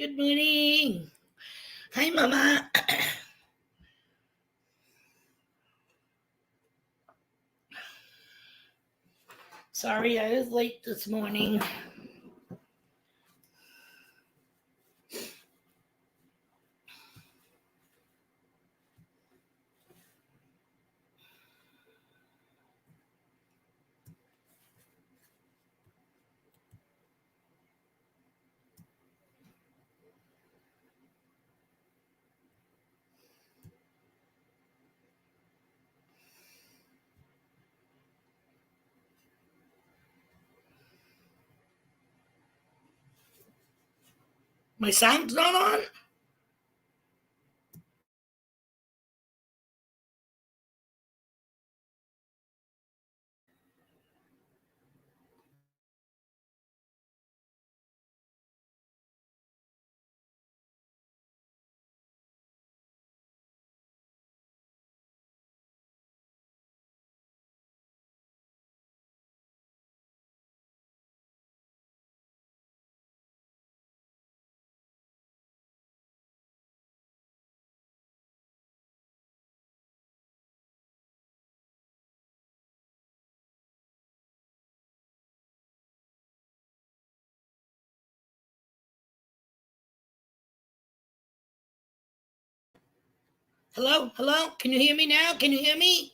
Good morning. Hi, Mama. Sorry, I was late this morning. My sound's not on? Hello? Hello? Can you hear me now? Can you hear me?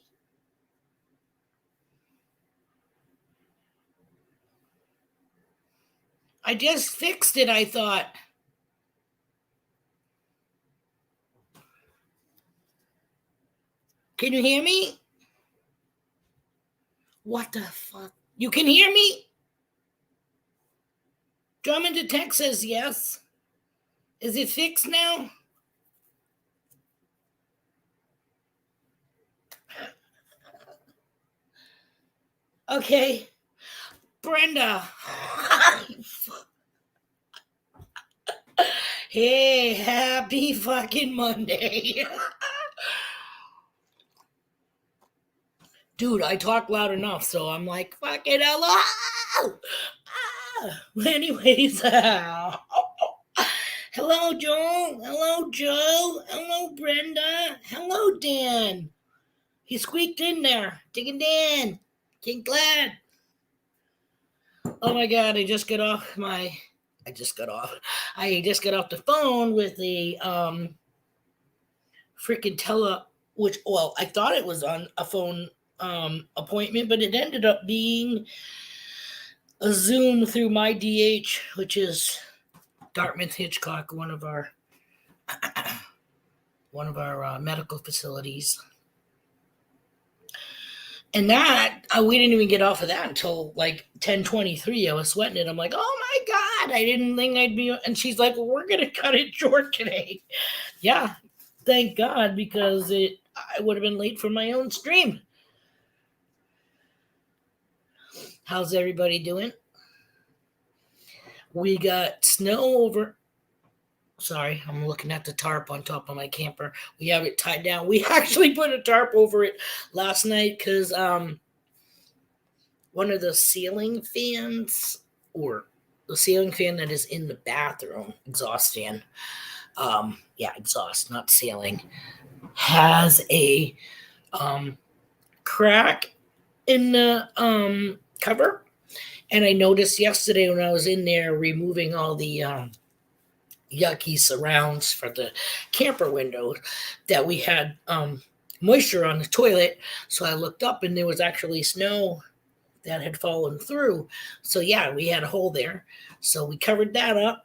I just fixed it, I thought. Can you hear me? What the fuck? You can hear me? Drummond to text says yes. Is it fixed now? Okay. Brenda. Hey, happy fucking Monday. Dude, I talk loud enough, so I'm like, fucking hello. Anyways, hello, Joel. Hello, Joe. Hello, Brenda. Hello, Dan. He squeaked in there. Digging Dan. King glad. Oh my god, I just got off the phone with the freaking which, well, I thought it was on a phone appointment, but it ended up being a Zoom through my DH, which is Dartmouth Hitchcock, one of our medical facilities. And that we didn't even get off of that until like 10:23. I was sweating it. I'm like, oh my god, I didn't think I'd be. And she's like, well, we're gonna cut it short today. Yeah, thank God, because I would have been late for my own stream. How's everybody doing? We got snow over. Sorry, I'm looking at the tarp on top of my camper. We have it tied down. We actually put a tarp over it last night because one of the ceiling fans, or the ceiling fan that is in the bathroom, exhaust fan, exhaust, not ceiling, has a crack in the cover. And I noticed yesterday when I was in there removing all the yucky surrounds for the camper windows that we had moisture on the toilet. So I looked up and there was actually snow that had fallen through. So yeah, we had a hole there. So we covered that up.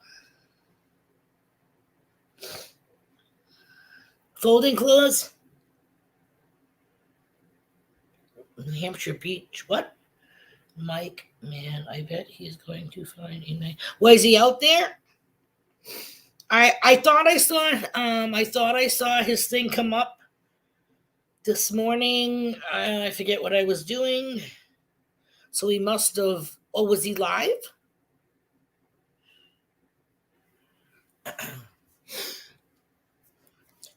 Folding clothes. New Hampshire Beach. What? Mike, man, I bet he's going to find a night. Was he out there? I thought I saw his thing come up this morning. I forget what I was doing. So he must have. Oh, was he live?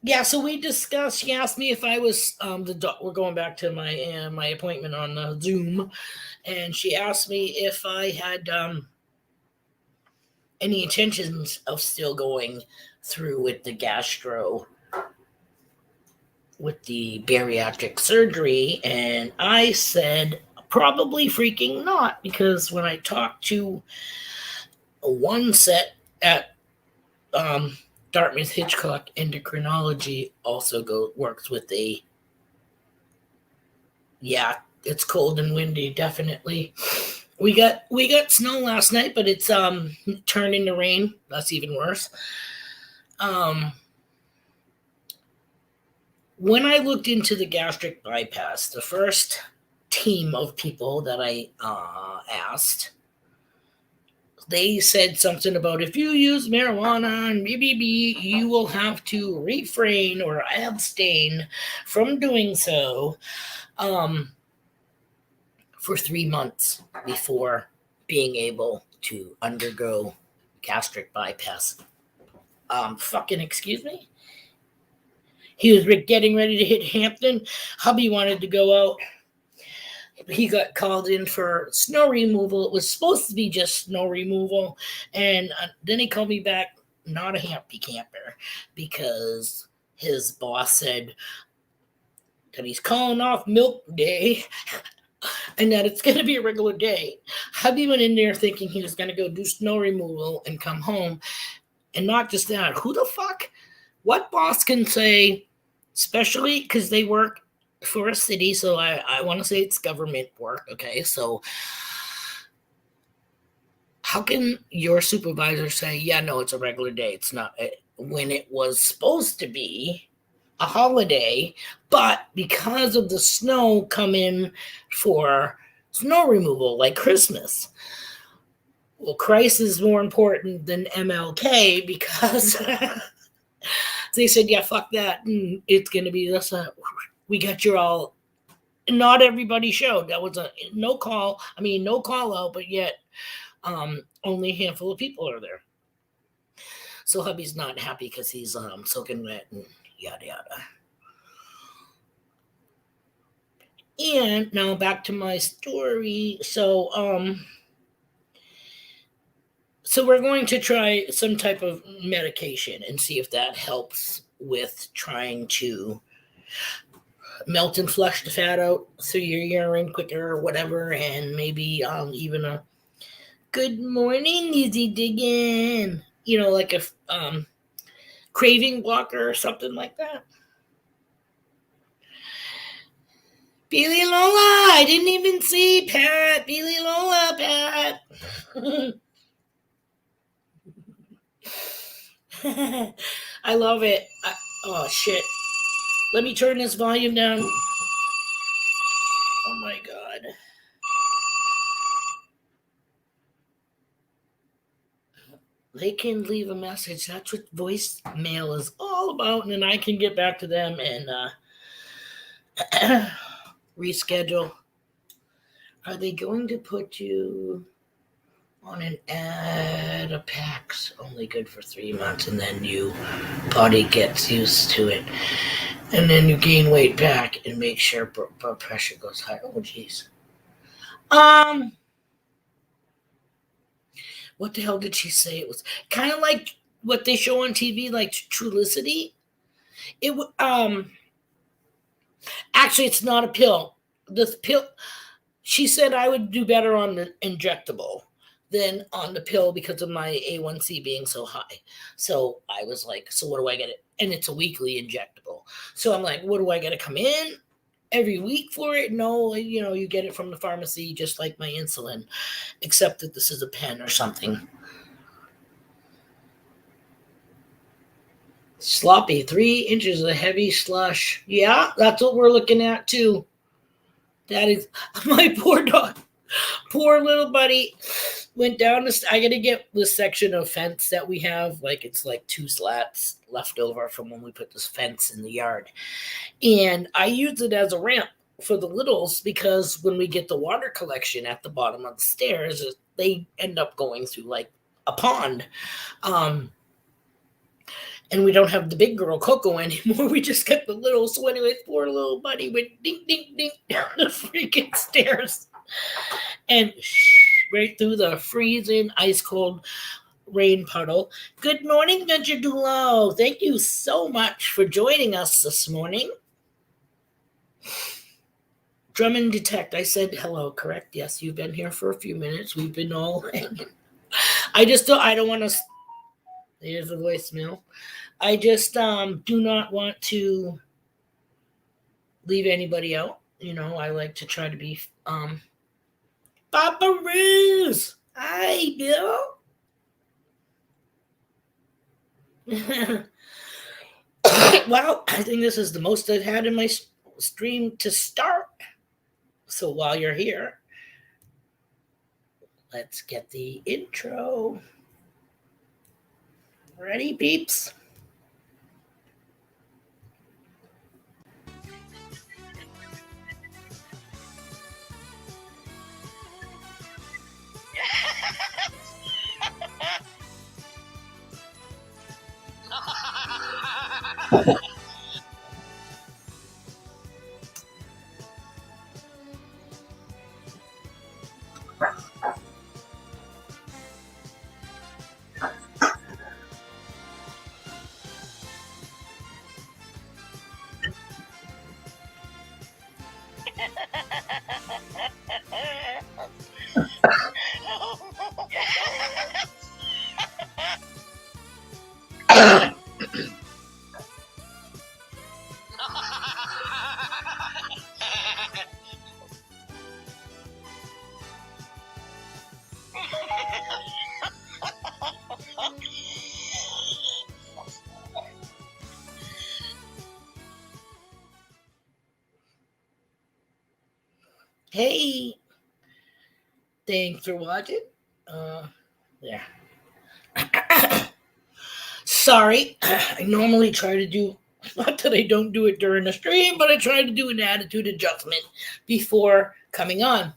Yeah. So we discussed. She asked me if I was we're going back to my appointment on Zoom, and she asked me if I had any intentions of still going through with the with the bariatric surgery. And I said, probably freaking not, because when I talked to one set at Dartmouth Hitchcock Endocrinology, also works with it's cold and windy, definitely. We got snow last night, but it's turned into rain. That's even worse. When I looked into the gastric bypass, the first team of people that I asked, they said something about if you use marijuana and BBB, you will have to refrain or abstain from doing so for 3 months before being able to undergo gastric bypass. Fucking excuse me? He was getting ready to hit Hampton. Hubby wanted to go out. He got called in for snow removal. It was supposed to be just snow removal. And then he called me back, not a happy camper, because his boss said that he's calling off milk day and that it's going to be a regular day. Hubby went in there thinking he was going to go do snow removal and come home. And not just that, who the fuck? What boss can say, especially because they work for a city, so I want to say it's government work, okay? So how can your supervisor say, yeah, no, it's a regular day? It's not, when it was supposed to be a holiday, but because of the snow come in for snow removal, like Christmas. Well, Christ is more important than MLK because they said, yeah, fuck that. And it's going to be this. We got your all. Not everybody showed. That was no call out, but yet only a handful of people are there. So hubby's not happy because he's soaking wet and yada yada. And now back to my story. So we're going to try some type of medication and see if that helps with trying to melt and flush the fat out through your urine quicker or whatever, and maybe even a good morning, Lizzie Diggin, like a craving blocker or something like that. Billy Lola, I didn't even see Pat. Billy Lola, Pat. I love it. Oh, shit. Let me turn this volume down. Oh, my God. They can leave a message. That's what voicemail is all about. And then I can get back to them and reschedule. Are they going to put you on an appt, only good for 3 months, and then your body gets used to it, and then you gain weight back and make sure blood pressure goes high? Oh, jeez. What the hell did she say? It was kind of like what they show on TV, like Trulicity. Actually, it's not a pill. This pill, she said I would do better on the injectable than on the pill because of my A1C being so high. So I was like, so what do I get it? And it's a weekly injectable. So I'm like, what do I got to come in every week for it? No, you get it from the pharmacy, just like my insulin, except that this is a pen or something. Sloppy, 3 inches of heavy slush. Yeah, that's what we're looking at too. That is my poor dog. Poor little buddy went down this. I got to get this section of fence that we have. Like, it's like 2 slats left over from when we put this fence in the yard. And I use it as a ramp for the littles because when we get the water collection at the bottom of the stairs, they end up going through like a pond. And we don't have the big girl Coco anymore. We just got the little. So anyways, poor little buddy went ding, ding, ding down the freaking stairs. And right through the freezing, ice cold rain puddle. Good morning, Venture Dulo. Thank you so much for joining us this morning. Drummond Detect. I said hello, correct? Yes, you've been here for a few minutes. We've been all hanging. I don't want to. Here's the voicemail. I just do not want to leave anybody out. I like to try to be Papa Riz. Hi, Bill. Well, I think this is the most I've had in my stream to start. So while you're here, let's get the intro. Ready, peeps? Hey, thanks for watching. Yeah. Sorry, I normally try to do, not that I don't do it during the stream, but I try to do an attitude adjustment before coming on.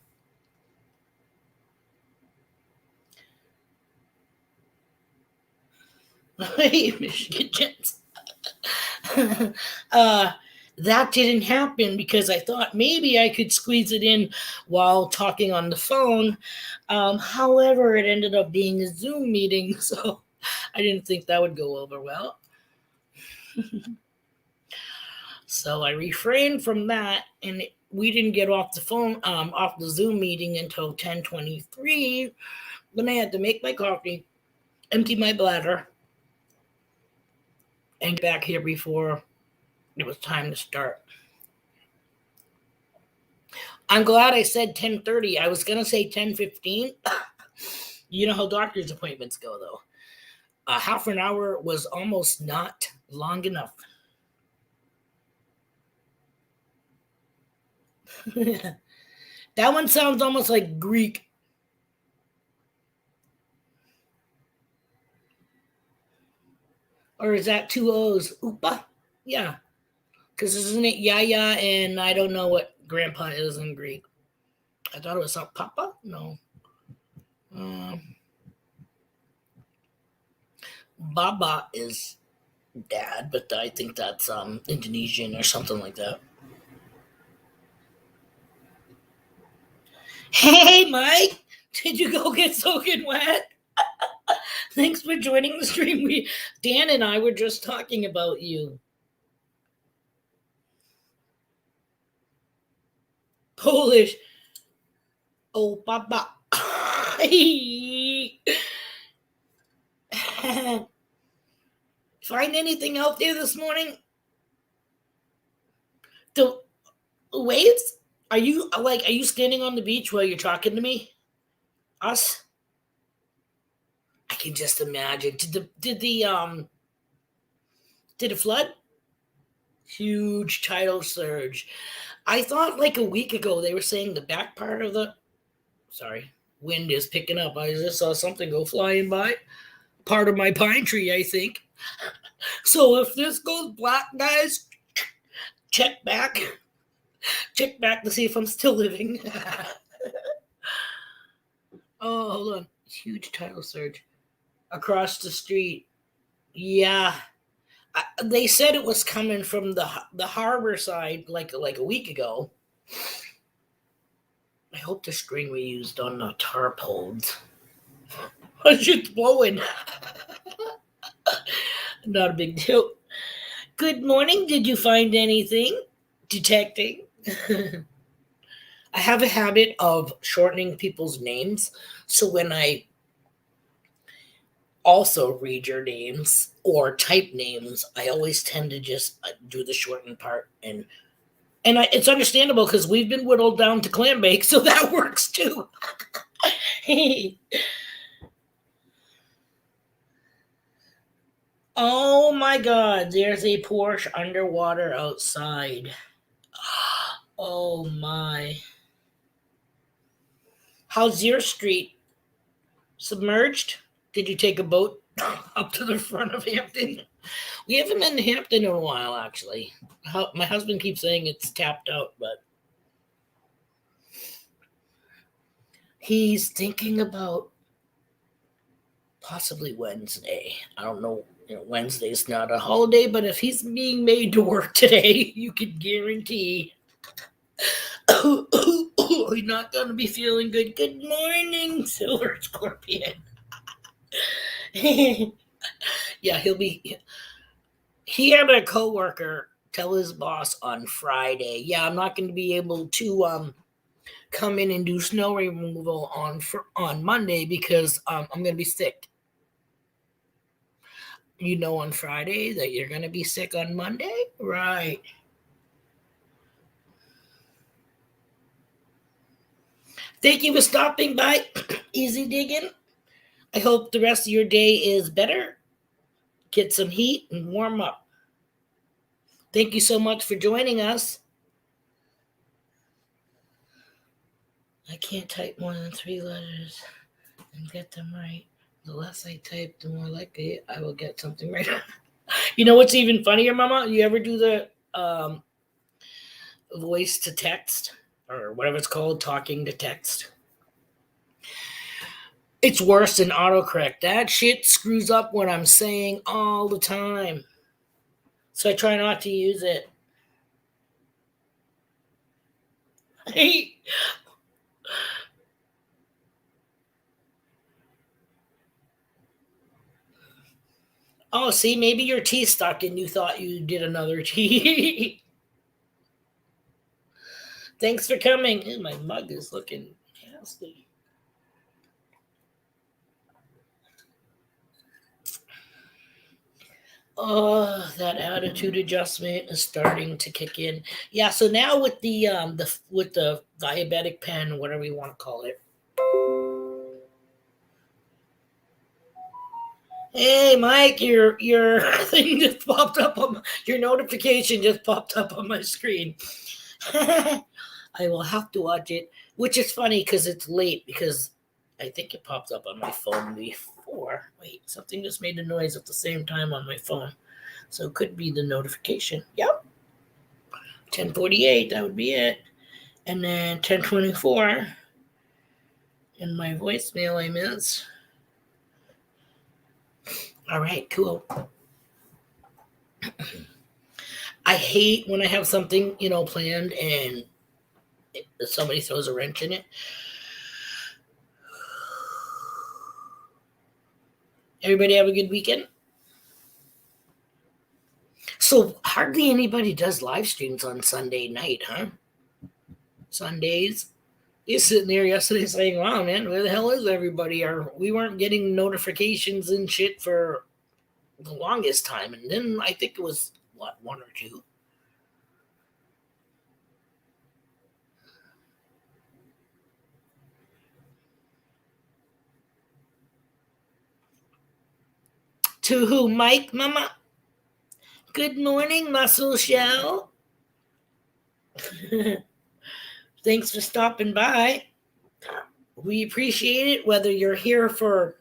Hey, Michigan Jets. That didn't happen because I thought maybe I could squeeze it in while talking on the phone. However, it ended up being a Zoom meeting, so I didn't think that would go over well. So I refrained from that, and we didn't get off the phone, off the Zoom meeting until 10:23. Then I had to make my coffee, empty my bladder, and get back here before it was time to start. I'm glad I said 10:30. I was gonna say 10:15. You know how doctor's appointments go, though. Half an hour was almost not long enough. That one sounds almost like Greek. Or is that two O's? Oopa? Yeah. Because isn't it Yaya and I don't know what grandpa is in Greek. I thought it was something Papa? No. Baba is dad, but I think that's Indonesian or something like that. Hey, Mike! Did you go get soaking wet? Thanks for joining the stream. Dan and I were just talking about you. Polish. Oh, Baba. Find anything out there this morning? The waves? Are you standing on the beach while you're talking to me? Us? I can just imagine. Did it flood? Huge tidal surge. I thought like a week ago they were saying the back part of the wind is picking up. I just saw something go flying by. Part of my pine tree, I think. So if this goes black, guys, check back to see if I'm still living. Oh, hold on. Huge tidal surge across the street. Yeah. They said it was coming from the harbor side like a week ago. I hope the string we used on the tarp holds. was just blowing. Not a big deal. Good morning. Did you find anything? Detecting. I have a habit of shortening people's names. So when I also read your names or type names, I always tend to just do the shortened part. It's understandable because we've been whittled down to clam bake, so that works too. Oh my God, there's a Porsche underwater outside. Oh my. How's your street? Submerged? Did you take a boat up to the front of Hampton? We haven't been to Hampton in a while, actually. My husband keeps saying it's tapped out, but he's thinking about possibly Wednesday. I don't know. Wednesday's not a holiday, but if he's being made to work today, you can guarantee he's not going to be feeling good. Good morning, Silver Scorpion. Yeah, he'll be. He had a coworker tell his boss on Friday, "Yeah, I'm not going to be able to come in and do snow removal on Monday because I'm going to be sick." On Friday that you're going to be sick on Monday, right? Thank you for stopping by. Easy digging. I hope the rest of your day is better. Get some heat and warm up. Thank you so much for joining us. I can't type more than 3 letters and get them right. The less I type, the more likely I will get something right. You know what's even funnier, Mama? You ever do the voice to text or whatever it's called, talking to text? It's worse than autocorrect. That shit screws up what I'm saying all the time. So I try not to use it. Hey. Oh, see, maybe your tea stuck and you thought you did another tea. Thanks for coming. Ew, my mug is looking nasty. Oh, that attitude adjustment is starting to kick in. Yeah, so now with the diabetic pen, whatever you want to call it. Hey, Mike, your thing just popped up your notification just popped up on my screen. I will have to watch it, which is funny because it's late because I think it popped up on my phone before. Wait, something just made a noise at the same time on my phone. So it could be the notification. Yep. 10:48, that would be it. And then 10:24 in my voicemail I missed. All right, cool. I hate when I have something, planned and somebody throws a wrench in it. Everybody have a good weekend? So hardly anybody does live streams on Sunday night, huh? Sundays. You're sitting there yesterday saying, "Wow, man, where the hell is everybody?" Or we weren't getting notifications and shit for the longest time, and then I think it was one or two. To who, Mike, Mama? Good morning, Muscle Shell. Thanks for stopping by. We appreciate it, whether you're here for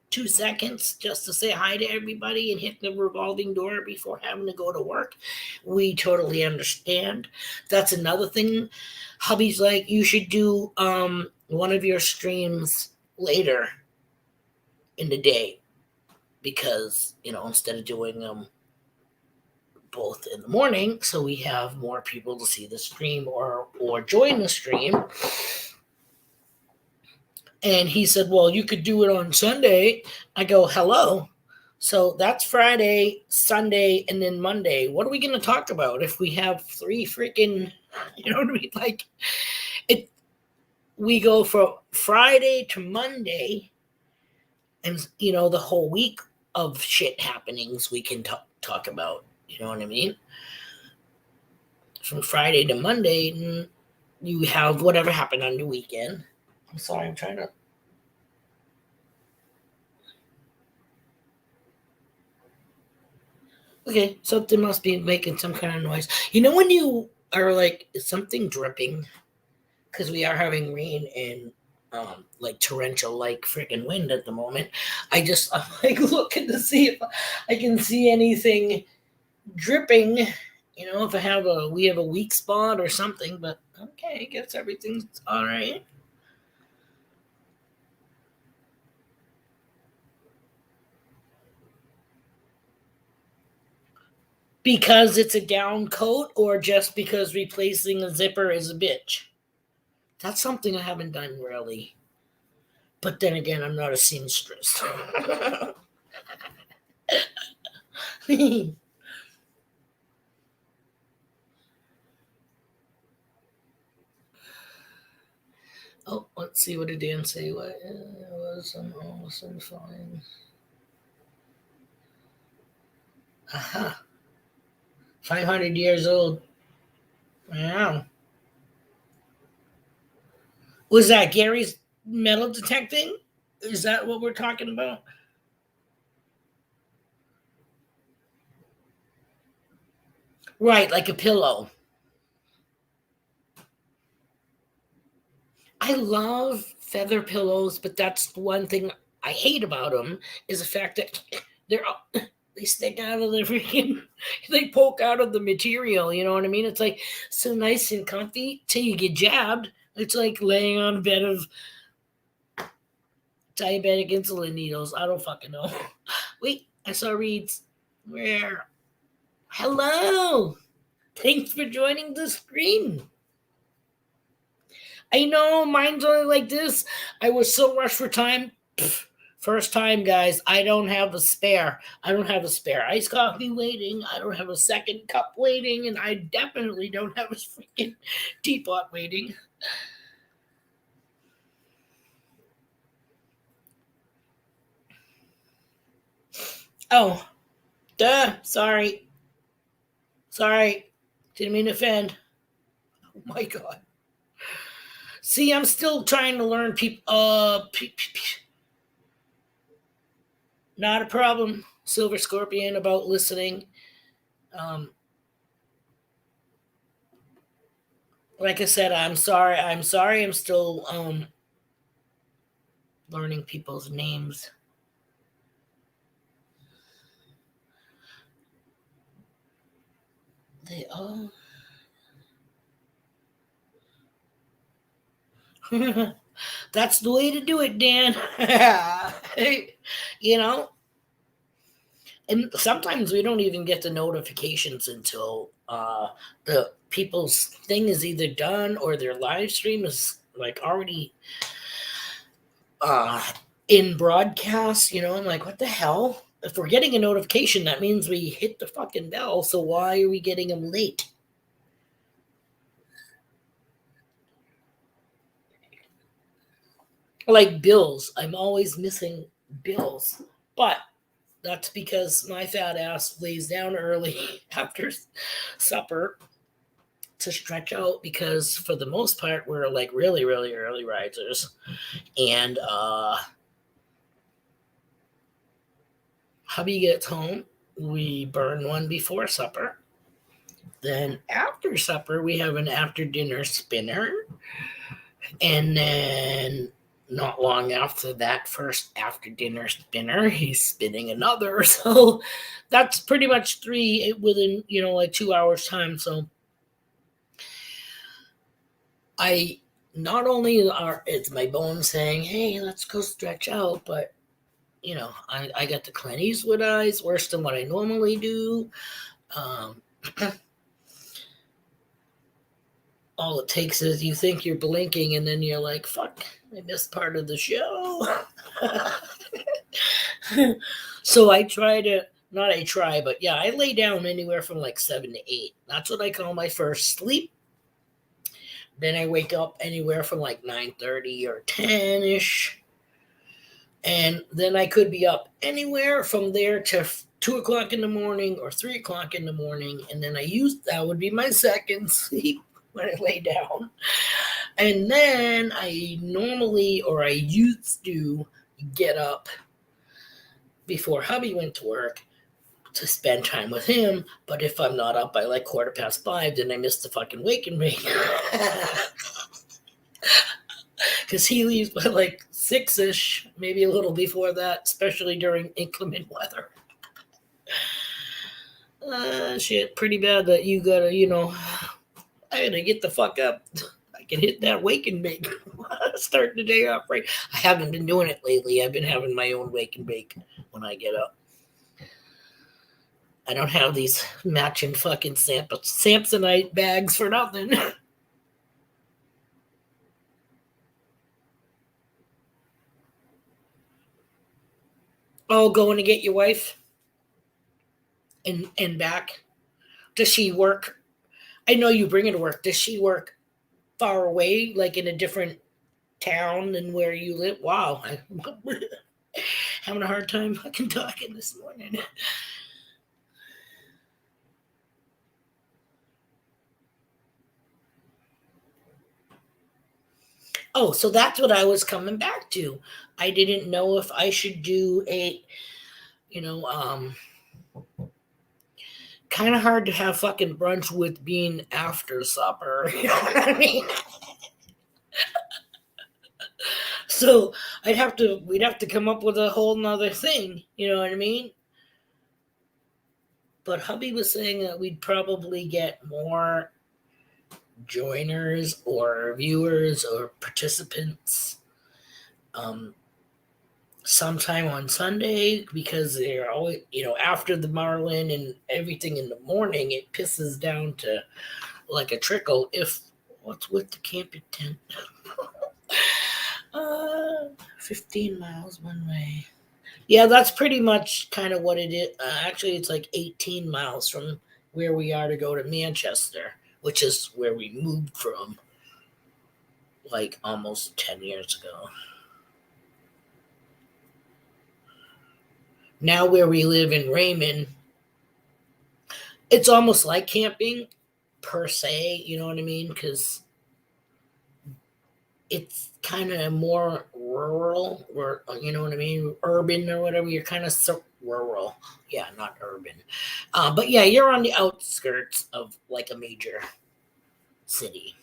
2 seconds just to say hi to everybody and hit the revolving door before having to go to work. We totally understand. That's another thing. Hubby's like, you should do one of your streams later in the day because, instead of doing them both in the morning, so we have more people to see the stream or join the stream. And he said, well, you could do it on Sunday. I go, hello. So that's Friday, Sunday, and then Monday. What are we going to talk about if we have three freaking, you know what I mean? Like, it, we go from Friday to Monday, and, the whole week of shit happenings we can talk about. You know what I mean? From Friday to Monday, and you have whatever happened on the weekend. I'm sorry, I'm trying to. Okay, something must be making some kind of noise. You know when you are like, is something dripping? Because we are having rain and like torrential, like freaking wind at the moment. I'm like looking to see if I can see anything dripping. If we have a weak spot or something. But okay, I guess everything's all right. Because it's a down coat, or just because replacing a zipper is a bitch? That's something I haven't done really. But then again, I'm not a seamstress. Oh, let's see what did Dan say. What was awesome fine. Aha. 500 years old. Wow. Was that Gary's metal detecting? Is that what we're talking about? Right, like a pillow. I love feather pillows, but that's the one thing I hate about them is the fact that they're they stick out of the freaking, they poke out of the material. You know what I mean? It's like so nice and comfy till you get jabbed. It's like laying on a bed of diabetic insulin needles. I don't fucking know. Wait, I saw Reed's. Where? Hello. Thanks for joining the stream. I know mine's only like this. I was so rushed for time. First time, guys. I don't have a spare. I don't have a spare iced coffee waiting. I don't have a second cup waiting. And I definitely don't have a freaking teapot waiting. Oh, duh. Sorry. Sorry. Didn't mean to offend. Oh my God. See, I'm still trying to learn people. Not a problem, Silver Scorpion, about listening. Um, like I said, I'm sorry. I'm sorry. I'm still learning people's names. They all. That's the way to do it, Dan. you know, and sometimes we don't even get the notifications until the people's thing is either done or their live stream is like already uh, in broadcast. I'm like, what the hell? If we're getting a notification, that means we hit the fucking bell. So why are we getting them late? Like bills, I'm always missing bills, but that's because my fat ass lays down early after supper to stretch out, because for the most part we're like really really early risers, and hubby gets home, we burn one before supper, then after supper we have an after dinner spinner, and then not long after that first after dinner spinner, he's spinning another. So that's pretty much three within, like 2 hours time. So I not only are it's my bones saying, hey, let's go stretch out, but I got the Clint Eastwood eyes, worse than what I normally do. Um, all it takes is you think you're blinking and then you're like, fuck, I missed part of the show. So I try to, not I try, but yeah, I lay down anywhere from like 7 to 8. That's what I call my first sleep. Then I wake up anywhere from like 9:30 or 10ish. And then I could be up anywhere from there to 2 o'clock in the morning or 3 o'clock in the morning. And then that would be my second sleep when I lay down. And then I used to get up before hubby went to work to spend time with him. But if I'm not up by like 5:15, then I miss the fucking wake and bake. Because he leaves by like 6ish, maybe a little before that, especially during inclement weather. Shit, pretty bad that you gotta, I gotta get the fuck up. I can hit that wake and bake. Start the day off right. I haven't been doing it lately. I've been having my own wake and bake when I get up. I don't have these matching fucking Samsonite bags for nothing. Oh, going to get your wife and back. Does she work? I know you bring her to work. Does she work far away, like in a different town than where you live? Wow, I'm having a hard time fucking talking this morning. Oh, so that's what I was coming back to. I didn't know if I should do you know, um, kind of hard to have fucking brunch with being after supper. You know what I mean? So we'd have to come up with a whole nother thing. You know what I mean? But hubby was saying that we'd probably get more joiners or viewers or participants sometime on Sunday because they're always, after the Marlin and everything in the morning, it pisses down to like a trickle. What's with the camping tent? 15 miles one way. Yeah, that's pretty much kind of what it is. Actually, it's like 18 miles from where we are to go to Manchester, which is where we moved from like almost 10 years ago. Now, where we live in Raymond, it's almost like camping per se, you know what I mean? Because it's kind of more rural, or you know what I mean, urban or whatever. You're kind of so rural, yeah, not urban. But yeah, you're on the outskirts of like a major city.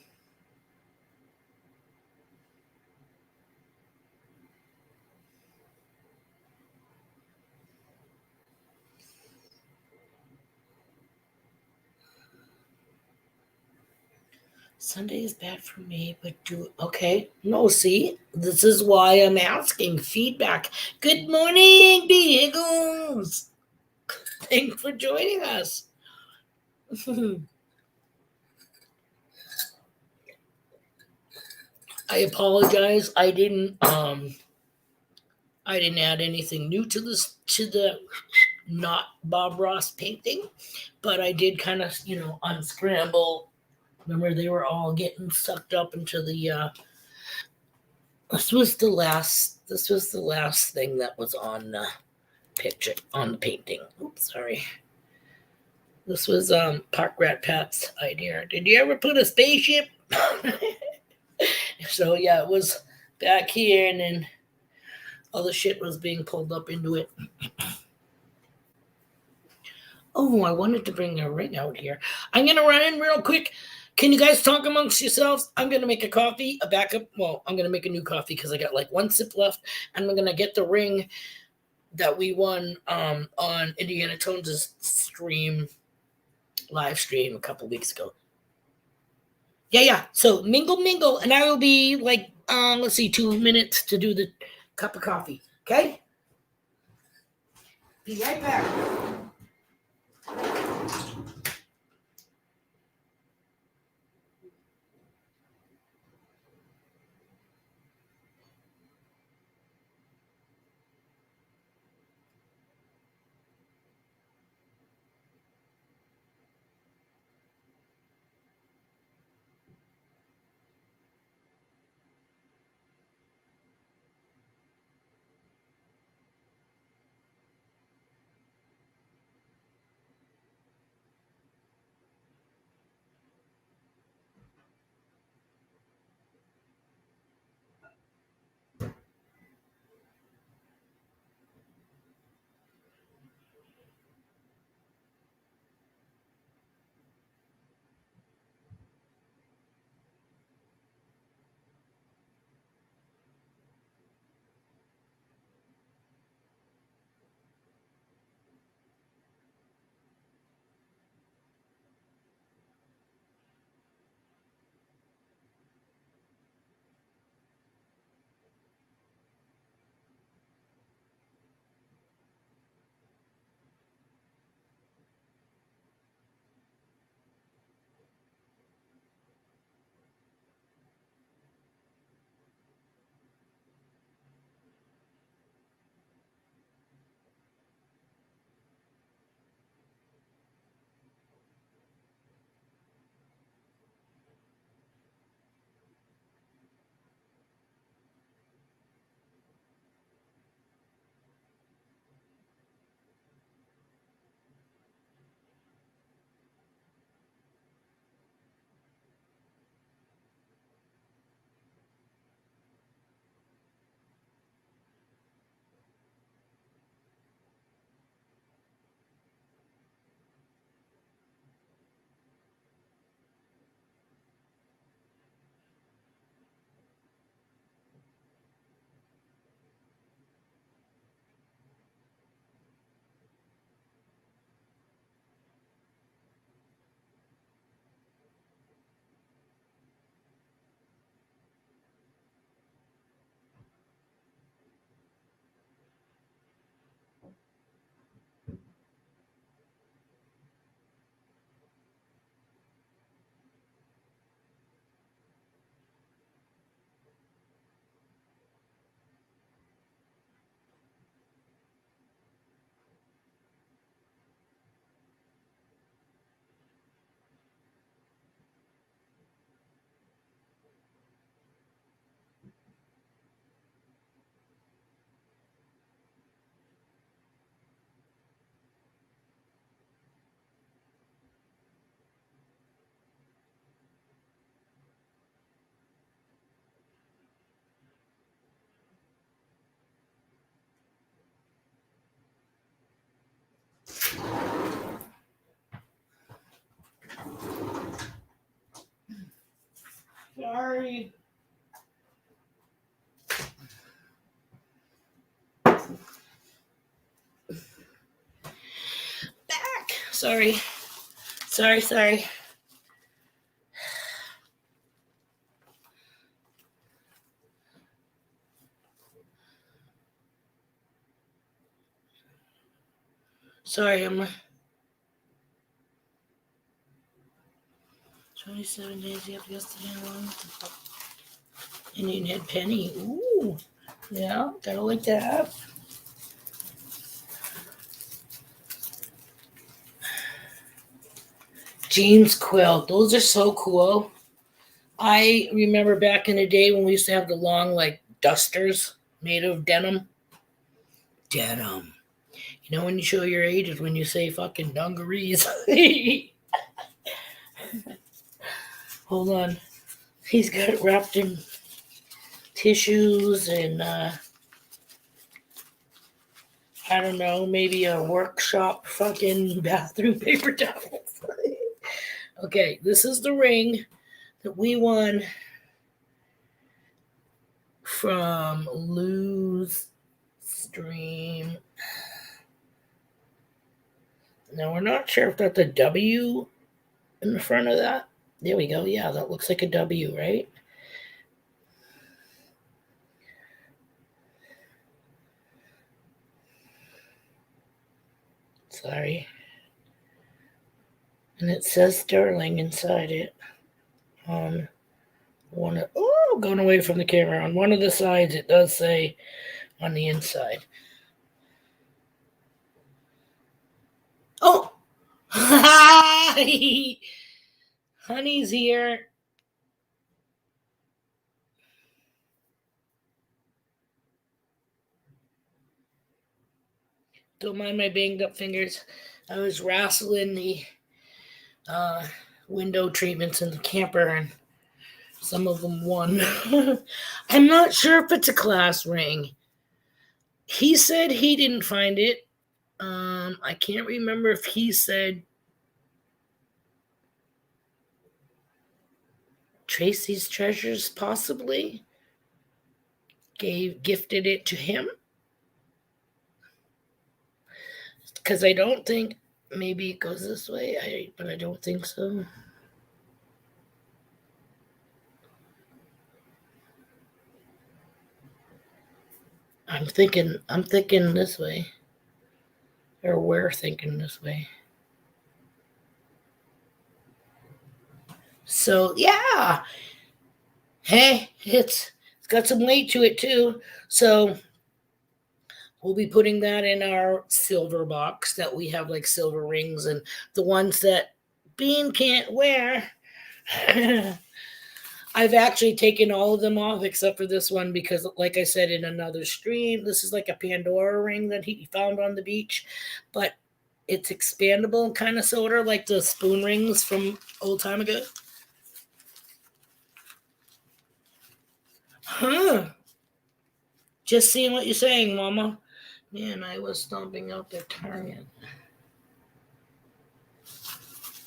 Sunday is bad for me, but okay. No, see, this is why I'm asking feedback. Good morning, Diegos. Thanks for joining us. I apologize. I didn't add anything new to the not Bob Ross painting, but I did kind of, unscramble. Remember, they were all getting sucked up into the. This was the last thing that was on the picture on the painting. Oops, sorry. This was Park Rat Pat's idea. Did you ever put a spaceship? So yeah, it was back here, and then all the shit was being pulled up into it. Oh, I wanted to bring a ring out here. I'm gonna run in real quick. Can you guys talk amongst yourselves? I'm gonna make a coffee, a backup. Well, I'm gonna make a new coffee because I got like one sip left, and I'm gonna get the ring that we won on Indiana Tones' live stream a couple weeks ago. Yeah. So mingle, and I will be like, let's see, 2 minutes to do the cup of coffee. Okay. Be right back. Sorry. Back. Sorry. Sorry. Sorry, I'm 27 days after yesterday. Indian head penny. Ooh. Yeah, gotta like that. Jeans quilt. Those are so cool. I remember back in the day when we used to have the long, like, dusters made of denim. Denim. You know when you show your age is when you say fucking dungarees. Hold on. He's got it wrapped in tissues and, I don't know, maybe a workshop fucking bathroom paper towels. Okay, this is the ring that we won from Lose Stream. Now we're not sure if that's a W in the front of that. There we go. Yeah, that looks like a W, right? Sorry. And it says Sterling inside it. On one of, going away from the camera. On one of the sides, it does say on the inside. Oh! Honey's here. Don't mind my banged up fingers. I was wrestling the window treatments in the camper, and some of them won. I'm not sure if it's a class ring. He said he didn't find it. I can't remember if he said Tracy's Treasures possibly gifted it to him. Because I don't think, maybe it goes this way, but I don't think so. I'm thinking this way. Or we're thinking this way. So yeah. Hey, it's got some weight to it too. So we'll be putting that in our silver box that we have, like silver rings, and the ones that Bean can't wear. I've actually taken all of them off except for this one because, like I said in another stream, this is like a Pandora ring that he found on the beach, but it's expandable, kind of sort of like the spoon rings from old time ago. Huh. Just seeing what you're saying, Mama. Man, I was stomping out their Target.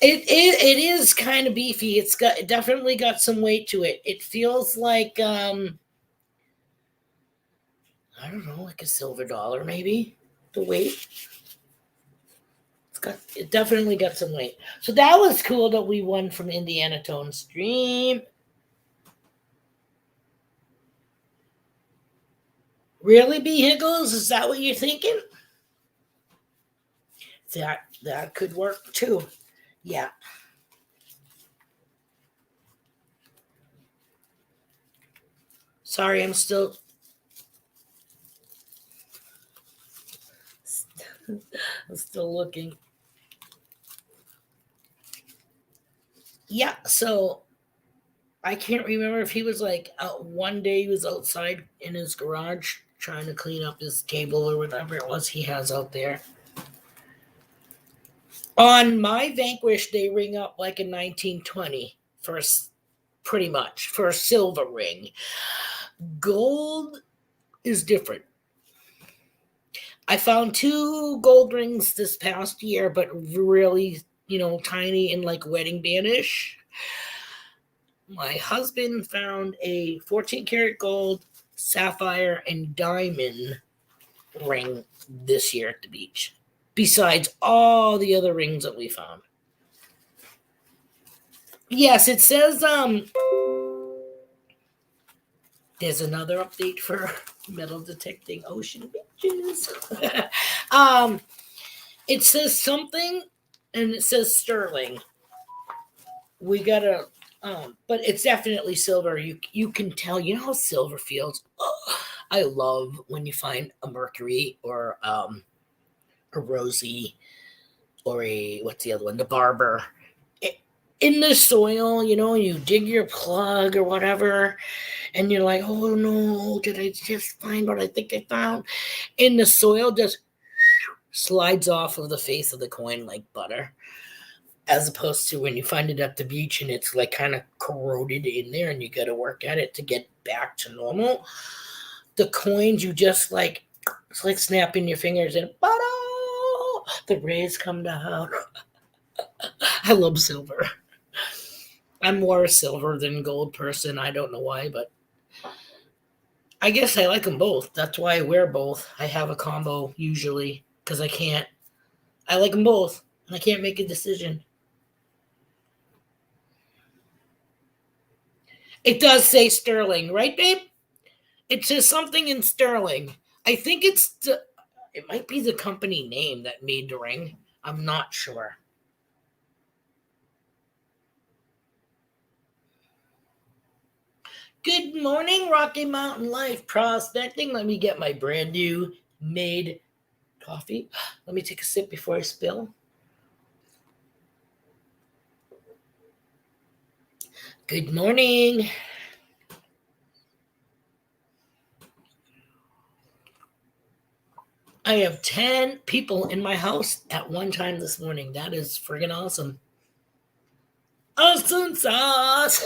It is kind of beefy. It definitely got some weight to it. It feels like I don't know, like a silver dollar maybe. The weight. It definitely got some weight. So that was cool that we won from Indiana Tone Stream. Really, B Higgles? Is that what you're thinking? That could work too. Yeah. Sorry, I'm still looking. Yeah, so I can't remember if he was like one day he was outside in his garage trying to clean up his table or whatever it was he has out there. On my Vanquish, they ring up like a 1920 for pretty much for a silver ring. Gold is different. I found 2 gold rings this past year, but really, tiny and like wedding bandish. my husband found a 14 karat gold, sapphire, and diamond ring this year at the beach, besides all the other rings that we found. Yes, it says there's another update for metal detecting ocean beaches. It says something, and it says sterling. We gotta, but it's definitely silver. You can tell. You know how silver feels. Oh, I love when you find a mercury or a rosy or a what's the other one? The barber. In the soil, you dig your plug or whatever, and you're like, oh no, did I just find what I think I found? And the soil just slides off of the face of the coin like butter, as opposed to when you find it at the beach and it's like kind of corroded in there and you got to work at it to get back to normal. The coins, you just like, it's like snapping your fingers and the rays come down. I love silver. I'm more a silver than gold person. I don't know why, but I guess I like them both. That's why I wear both. I have a combo usually because I like them both and I can't make a decision. It does say sterling, right, babe? It says something in sterling. I think it might be the company name that made the ring. I'm not sure. Good morning, Rocky Mountain Life Prospecting. Let me get my brand new made coffee. Let me take a sip before I spill. Good morning. I have 10 people in my house at one time this morning. That is friggin' awesome. Awesome sauce.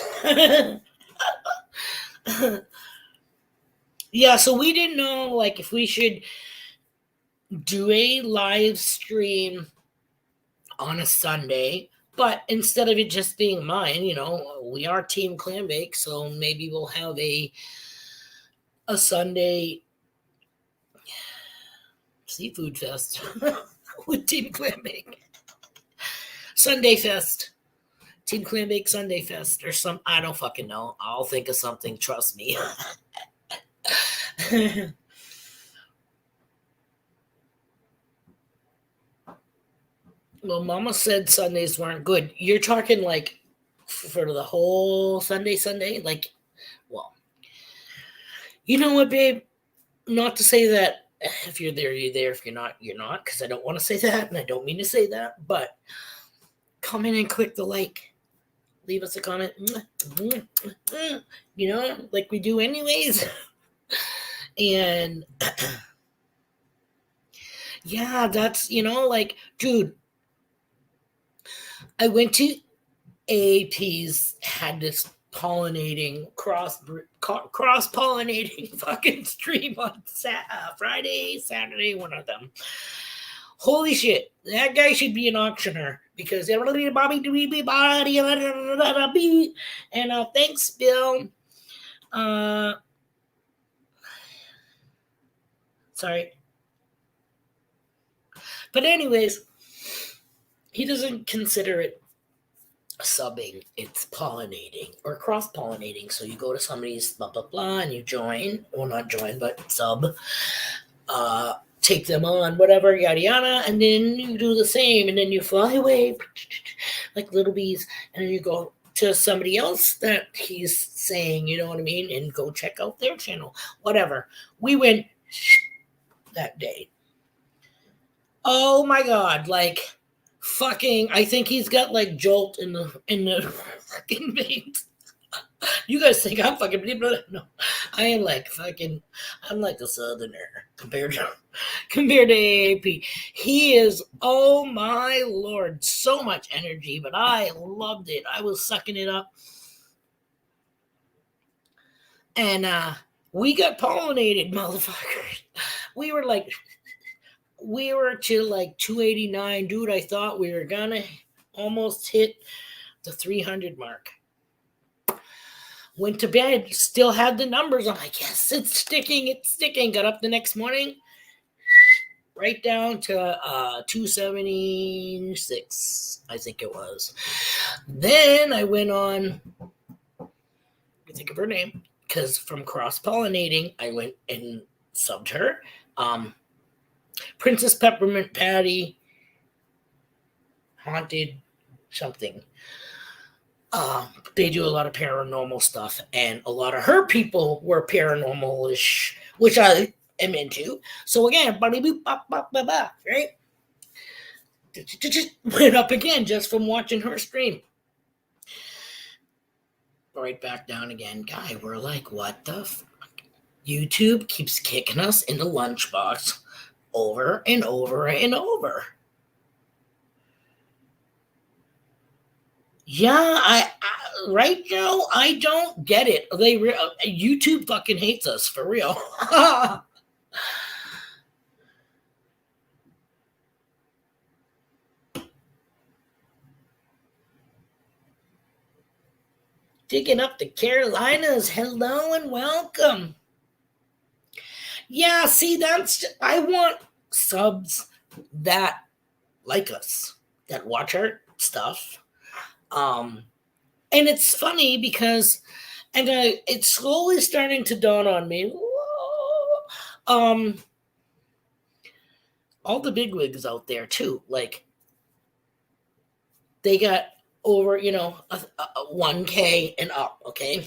Yeah, so we didn't know like if we should do a live stream on a Sunday, but instead of it just being mine, we are Team Clambake, so maybe we'll have a Sunday seafood fest with Team Clambake. Sunday fest. Team Clambake Sunday Fest or some, I don't fucking know. I'll think of something, trust me. Well, Mama said Sundays weren't good. You're talking like for the whole Sunday? Like, well, you know what, babe? Not to say that if you're there, you're there. If you're not, you're not. Because I don't want to say that, and I don't mean to say that. But come in and click the like. Leave us a comment. Like we do anyways. And yeah, that's, like, dude, I went to AAP's, had this cross pollinating fucking stream on Friday, Saturday, one of them. Holy shit, that guy should be an auctioneer because and thanks, Bill. Sorry. But anyways, he doesn't consider it subbing, it's pollinating or cross pollinating. So you go to somebody's blah blah blah and you join, well not join, but sub, take them on, whatever, yada yada, and then you do the same, and then you fly away like little bees, and then you go to somebody else that he's saying, you know what I mean, and go check out their channel, whatever. We went that day. Oh my god, like fucking, I think he's got like jolt in the fucking veins. You guys think I'm fucking no. I am like fucking, I'm like a southerner compared to AAP. He is, oh my lord, so much energy, but I loved it. I was sucking it up. And we got pollinated, motherfuckers. We were to like 289. Dude, I thought we were gonna almost hit the 300 mark. Went to bed, still had the numbers. I'm like, yes, it's sticking, it's sticking. Got up the next morning, right down to 276, I think it was. Then I went on, I think of her name, because from cross pollinating, I went and subbed her. Princess Peppermint Patty, Haunted something. They do a lot of paranormal stuff, and a lot of her people were paranormal-ish, which I am into. So again, buddy boop, bop, bop, bop, bop, right? Just went up again just from watching her stream. Right back down again. Guy, we're like, what the fuck? YouTube keeps kicking us in the lunchbox over and over and over. Yeah, right, Joe. I don't get it. YouTube fucking hates us for real. Digging up the Carolinas. Hello and welcome. Yeah, see, I want subs that like us, that watch our stuff. And it's funny because, and it's slowly starting to dawn on me. All the bigwigs out there too, like they got over, a 1K and up. Okay,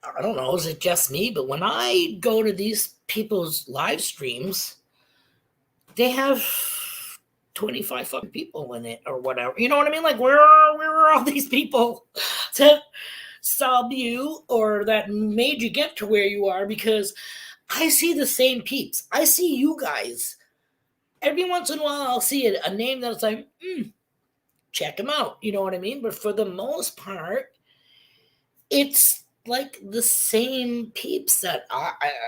I don't know, is it just me? But when I go to these people's live streams, they have 25 fucking people in it or whatever. You know what I mean? Like, where are all these people to sub you or that made you get to where you are? Because I see the same peeps. I see you guys. Every once in a while, I'll see a name that's like, check them out. You know what I mean? But for the most part, it's like the same peeps that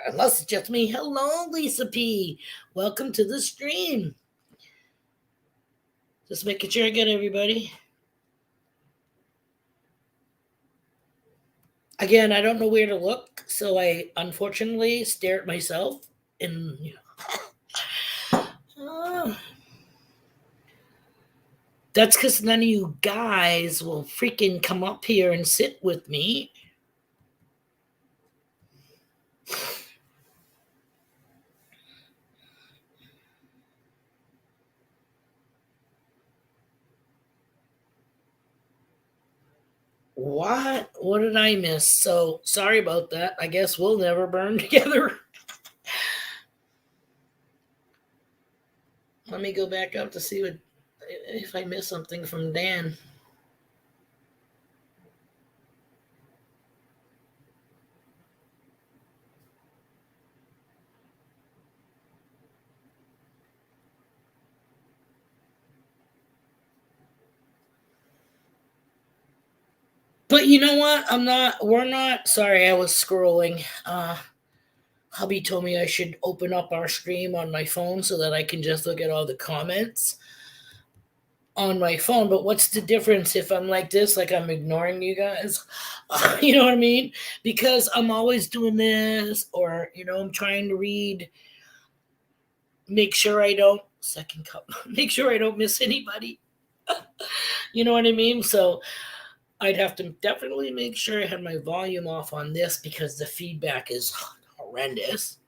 unless it's just me. Hello, Lisa P. Welcome to the stream. Just making sure I get everybody. Again, I don't know where to look, so I unfortunately stare at myself and that's because none of you guys will freaking come up here and sit with me. What? What did I miss? So sorry about that. I guess we'll never burn together. Let me go back up to see if I missed something from Dan. But you know what? We're not, sorry, I was scrolling. Hubby told me I should open up our stream on my phone so that I can just look at all the comments on my phone. But what's the difference if I'm like this, like I'm ignoring you guys? You know what I mean? Because I'm always doing this, or, I'm trying to read, make sure I don't, second cup, make sure I don't miss anybody. You know what I mean? So I'd have to definitely make sure I had my volume off on this because the feedback is horrendous.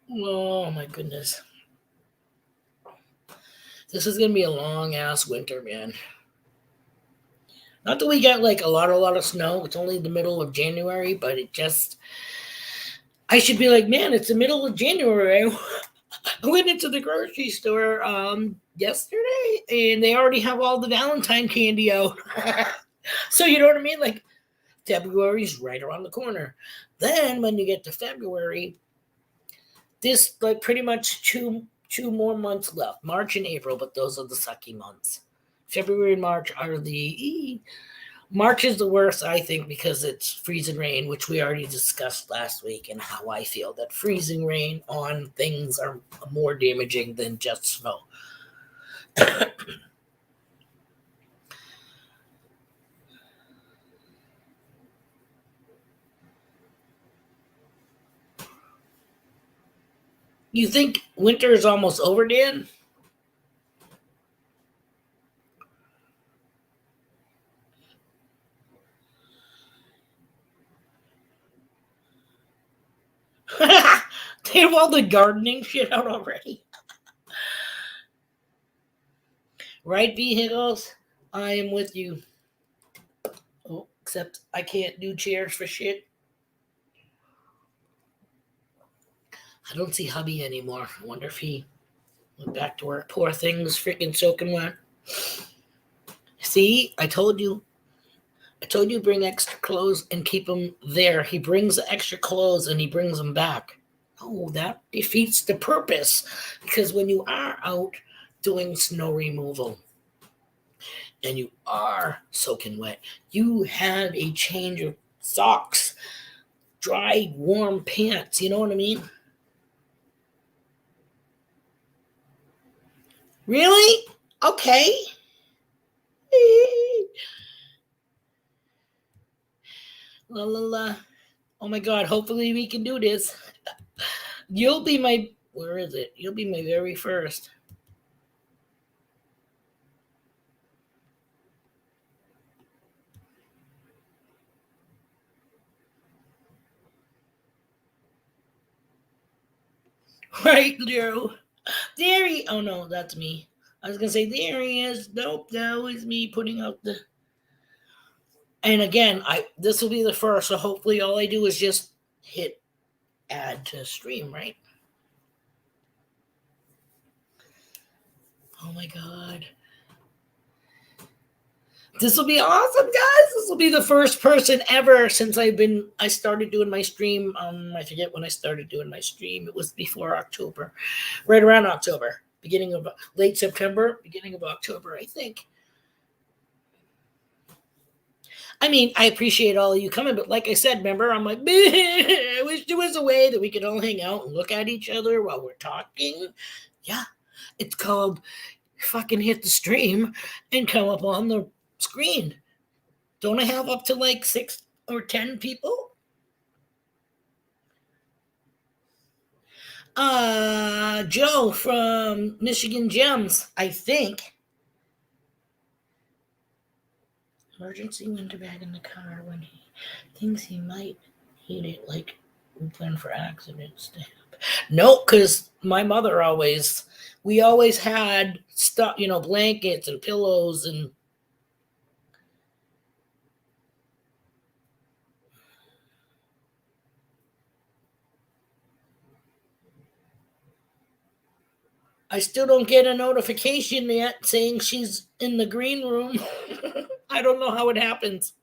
Oh my goodness. This is going to be a long ass winter, man. Not that we got like a lot of snow. It's only the middle of January, but I should be like, man, it's the middle of January. I went into the grocery store yesterday and they already have all the Valentine candy out. So you know what I mean? Like February's right around the corner. Then when you get to February, this like pretty much two more months left, March and April, but those are the sucky months. February and March are the March is the worst, I think, because it's freezing rain, which we already discussed last week, and how I feel that freezing rain on things are more damaging than just snow. You think winter is almost over, Dan? They have all the gardening shit out already. Right, vehicles? I am with you. Oh, except I can't do chairs for shit. I don't see hubby anymore. I wonder if he went back to work. Poor thing was freaking soaking wet. See, I told you. I told you bring extra clothes and keep them there. He brings the extra clothes and he brings them back. Oh, that defeats the purpose. Because when you are out doing snow removal and you are soaking wet, you have a change of socks, dry, warm pants. You know what I mean? Really? Okay. La la la. Oh my God. Hopefully we can do this. You'll be my. Where is it? You'll be my very first. Right, Drew. There he. Oh no, that's me. I was gonna say there he is. Nope, that was me putting out the. And again, this will be the first, so hopefully all I do is just hit add to stream, right? Oh my God. This will be awesome, guys. This will be the first person ever since I started doing my stream. I forget when I started doing my stream. It was before October, right around October, beginning of late September, beginning of October, I think. I mean, I appreciate all of you coming, but like I said, remember, I'm like, I wish there was a way that we could all hang out and look at each other while we're talking. Yeah, it's called fucking hit the stream and come up on the screen. Don't I have up to like 6 or 10 people? Joe from Michigan Gems, I think. Emergency winter bag in the car when he thinks he might need it, like open for accidents to happen. No, because my mother we always had stuff, blankets and pillows and. I still don't get a notification yet saying she's in the green room. I don't know how it happens.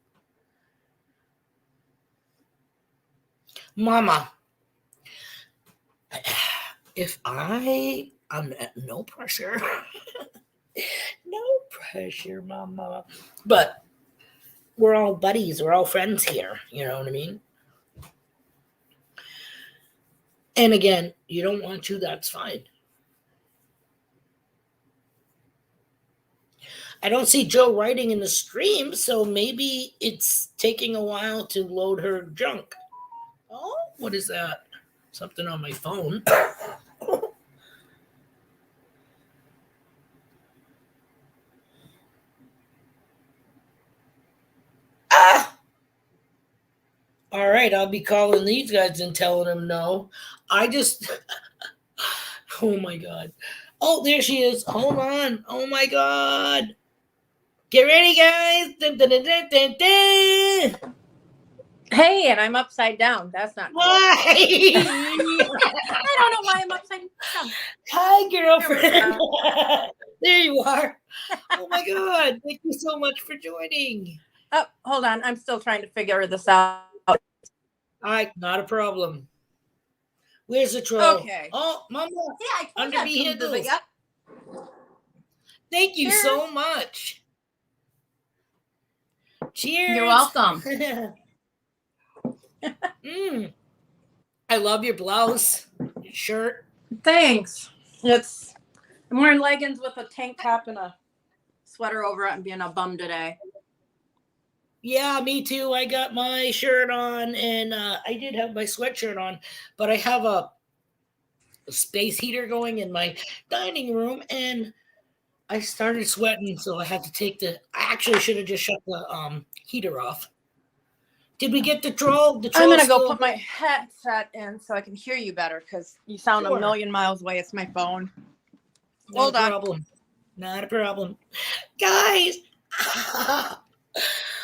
Mama, if I'm at no pressure. No pressure, Mama. But we're all buddies. We're all friends here. You know what I mean? And again, you don't want to, that's fine. I don't see Joe writing in the stream, so maybe it's taking a while to load her junk. Oh, what is that? Something on my phone. Ah! All right, I'll be calling these guys and telling them no. I just. Oh my God. Oh, there she is. Hold on. Oh my God. Get ready, guys. Dun, dun, dun, dun, dun, dun. Hey, and I'm upside down. That's not Why? I don't know why I'm upside down. Hi, girlfriend. There you are. Oh my God. Thank you so much for joining. Oh, hold on. I'm still trying to figure this out. All right, not a problem. Where's the troll? Okay. Oh, Mama. Yeah, I told Under vehicles. Yep. Thank you so much. Cheers. You're welcome. I love your blouse, your shirt. Thanks. I'm wearing leggings with a tank top and a sweater over it and being a bum today. Yeah, me too. I got my shirt on, and I did have my sweatshirt on, but I have a space heater going in my dining room, and I started sweating, so I had to take I actually should have just shut the heater off. Did we get the troll? I'm gonna go put my headset in so I can hear you better because you sound Sure. a million miles away. It's my phone. Hold on. Not a problem. Guys,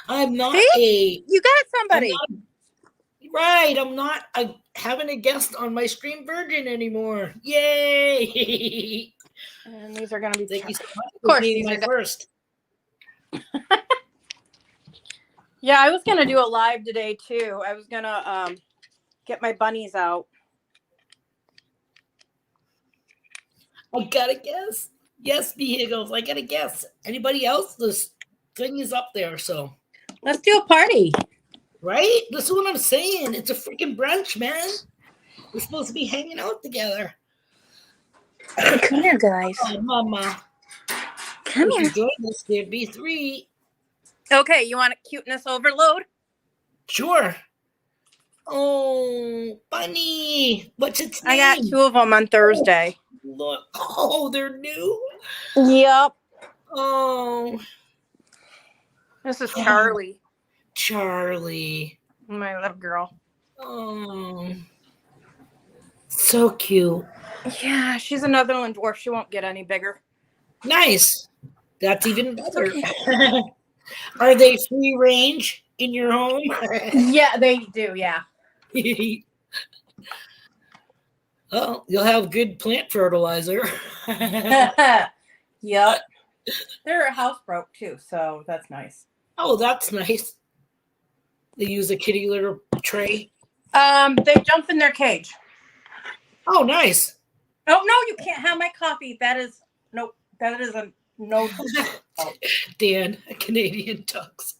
I'm not You got somebody. I'm not having a guest on my Stream Virgin anymore. Yay! And these are gonna be. Thank you so much Of course, for being these my are first. Yeah, I was gonna do a live today too. I was gonna get my bunnies out. I gotta guess. Yes, vehicles. I gotta guess. Anybody else? This thing is up there, so. Let's do a party. Right? This is what I'm saying. It's a freaking brunch, man. We're supposed to be hanging out together. Come here, guys. Oh, mama. Come here. Join us, there'd be 3. Okay, you want a cuteness overload? Sure. Oh, bunny. What's its name? I got 2 of them on Thursday. Look. Oh, they're new. Yep. Oh. This is Charlie. Charlie. My little girl. Oh. So cute. Yeah, she's a Netherland dwarf. She won't get any bigger. Nice. That's even better. Okay. Are they free range in your home? Yeah, they do. Yeah. Oh, you'll have good plant fertilizer. Yep. Their house broke too, so that's nice. Oh, that's nice. They use a kitty litter tray. They jump in their cage. Oh, nice. Oh no, you can't have my coffee. That is no. Dan, Canadian ducks.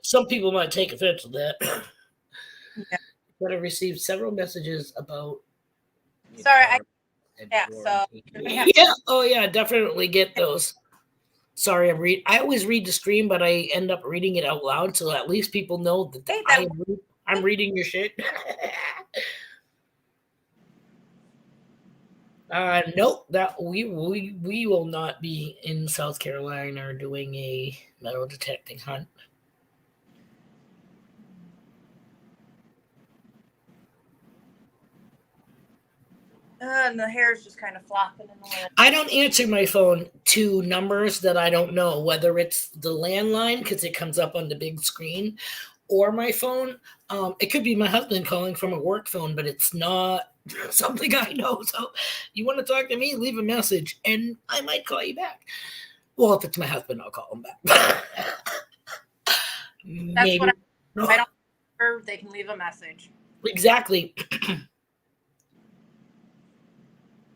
Some people might take offense to that. Yeah. But I received several messages about. Sorry, so yeah. Oh yeah, definitely get those. Sorry, I always read the stream, but I end up reading it out loud, so at least people know that I'm reading your shit. Nope, that we will not be in South Carolina doing a metal detecting hunt. And the hair's just kind of flopping in the wind. I don't answer my phone to numbers that I don't know, whether it's the landline because it comes up on the big screen, or my phone. It could be my husband calling from a work phone, but it's not something I know. So you want to talk to me, leave a message, and I might call you back. Well, if it's my husband, I'll call him back. That's what I don't remember. They can leave a message. Exactly.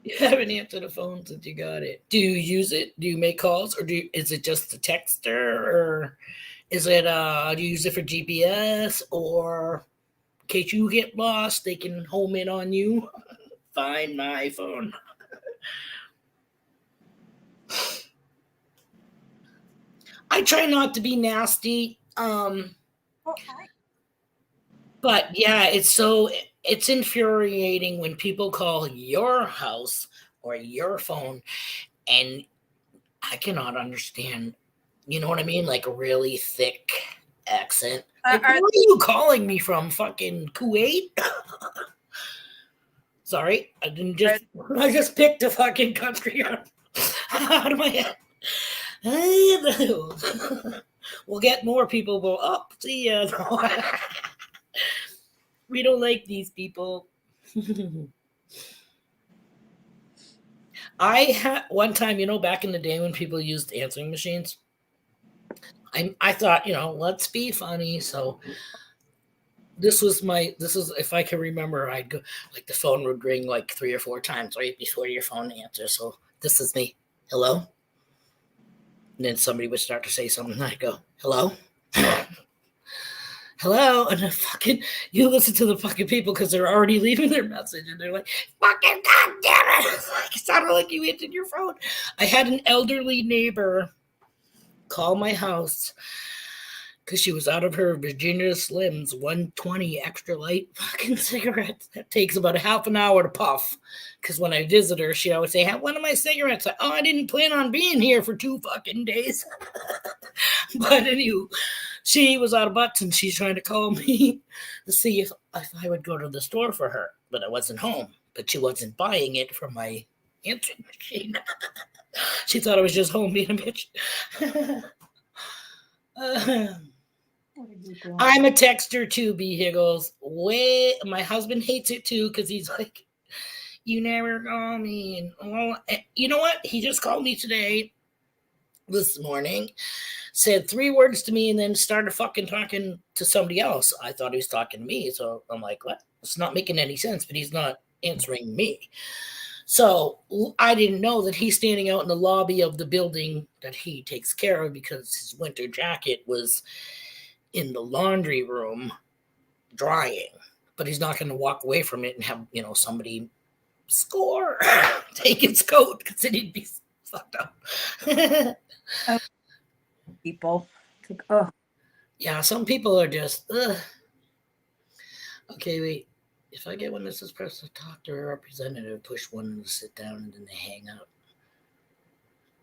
You haven't answered the phone since you got it. Do you use it? Do you make calls, or is it just a texter, or is it do you use it for GPS, or in case you get lost, they can home in on you? Find my phone. I try not to be nasty. Okay. But yeah, it's infuriating when people call your house or your phone, and I cannot understand, you know what I mean? Like a really thick accent. Like, where are you calling me from? Fucking Kuwait? Sorry, I just picked a fucking country out of my head. We'll get more people go up. See ya. We don't like these people. I had one time, back in the day when people used answering machines, I thought, let's be funny. So this is if I can remember, I'd go, like, the phone would ring like 3 or 4 times right before your phone answers. So this is me. Hello? And then somebody would start to say something. I'd go, hello? Hello, and then fucking you listen to the fucking people because they're already leaving their message, and they're like, "Fucking goddamn it!" It sounded like you answered your phone. I had an elderly neighbor call my house because she was out of her Virginia Slims 120 extra light fucking cigarettes. That takes about a half an hour to puff. Because when I visit her, she always say, "Have one of my cigarettes." Like, oh, I didn't plan on being here for 2 fucking days. But anyway, she was out of butts and she's trying to call me to see if I would go to the store for her. But I wasn't home. But she wasn't buying it from my answering machine. She thought I was just home being a bitch. I'm a texter too, B Higgles. My husband hates it too because he's like, "You never call me." And well, you know what? He just called me this morning, said 3 words to me, and then started fucking talking to somebody else. I thought he was talking to me, so I'm like, "What?" It's not making any sense, but he's not answering me. So I didn't know that he's standing out in the lobby of the building that he takes care of because his winter jacket was in the laundry room drying, but he's not going to walk away from it and have, somebody score take his coat because then he'd be fucked up. People. It's like, oh. Yeah, some people are just, ugh. Okay, wait. If I get one that says press to talk to a representative, push one to sit down, and then they hang up.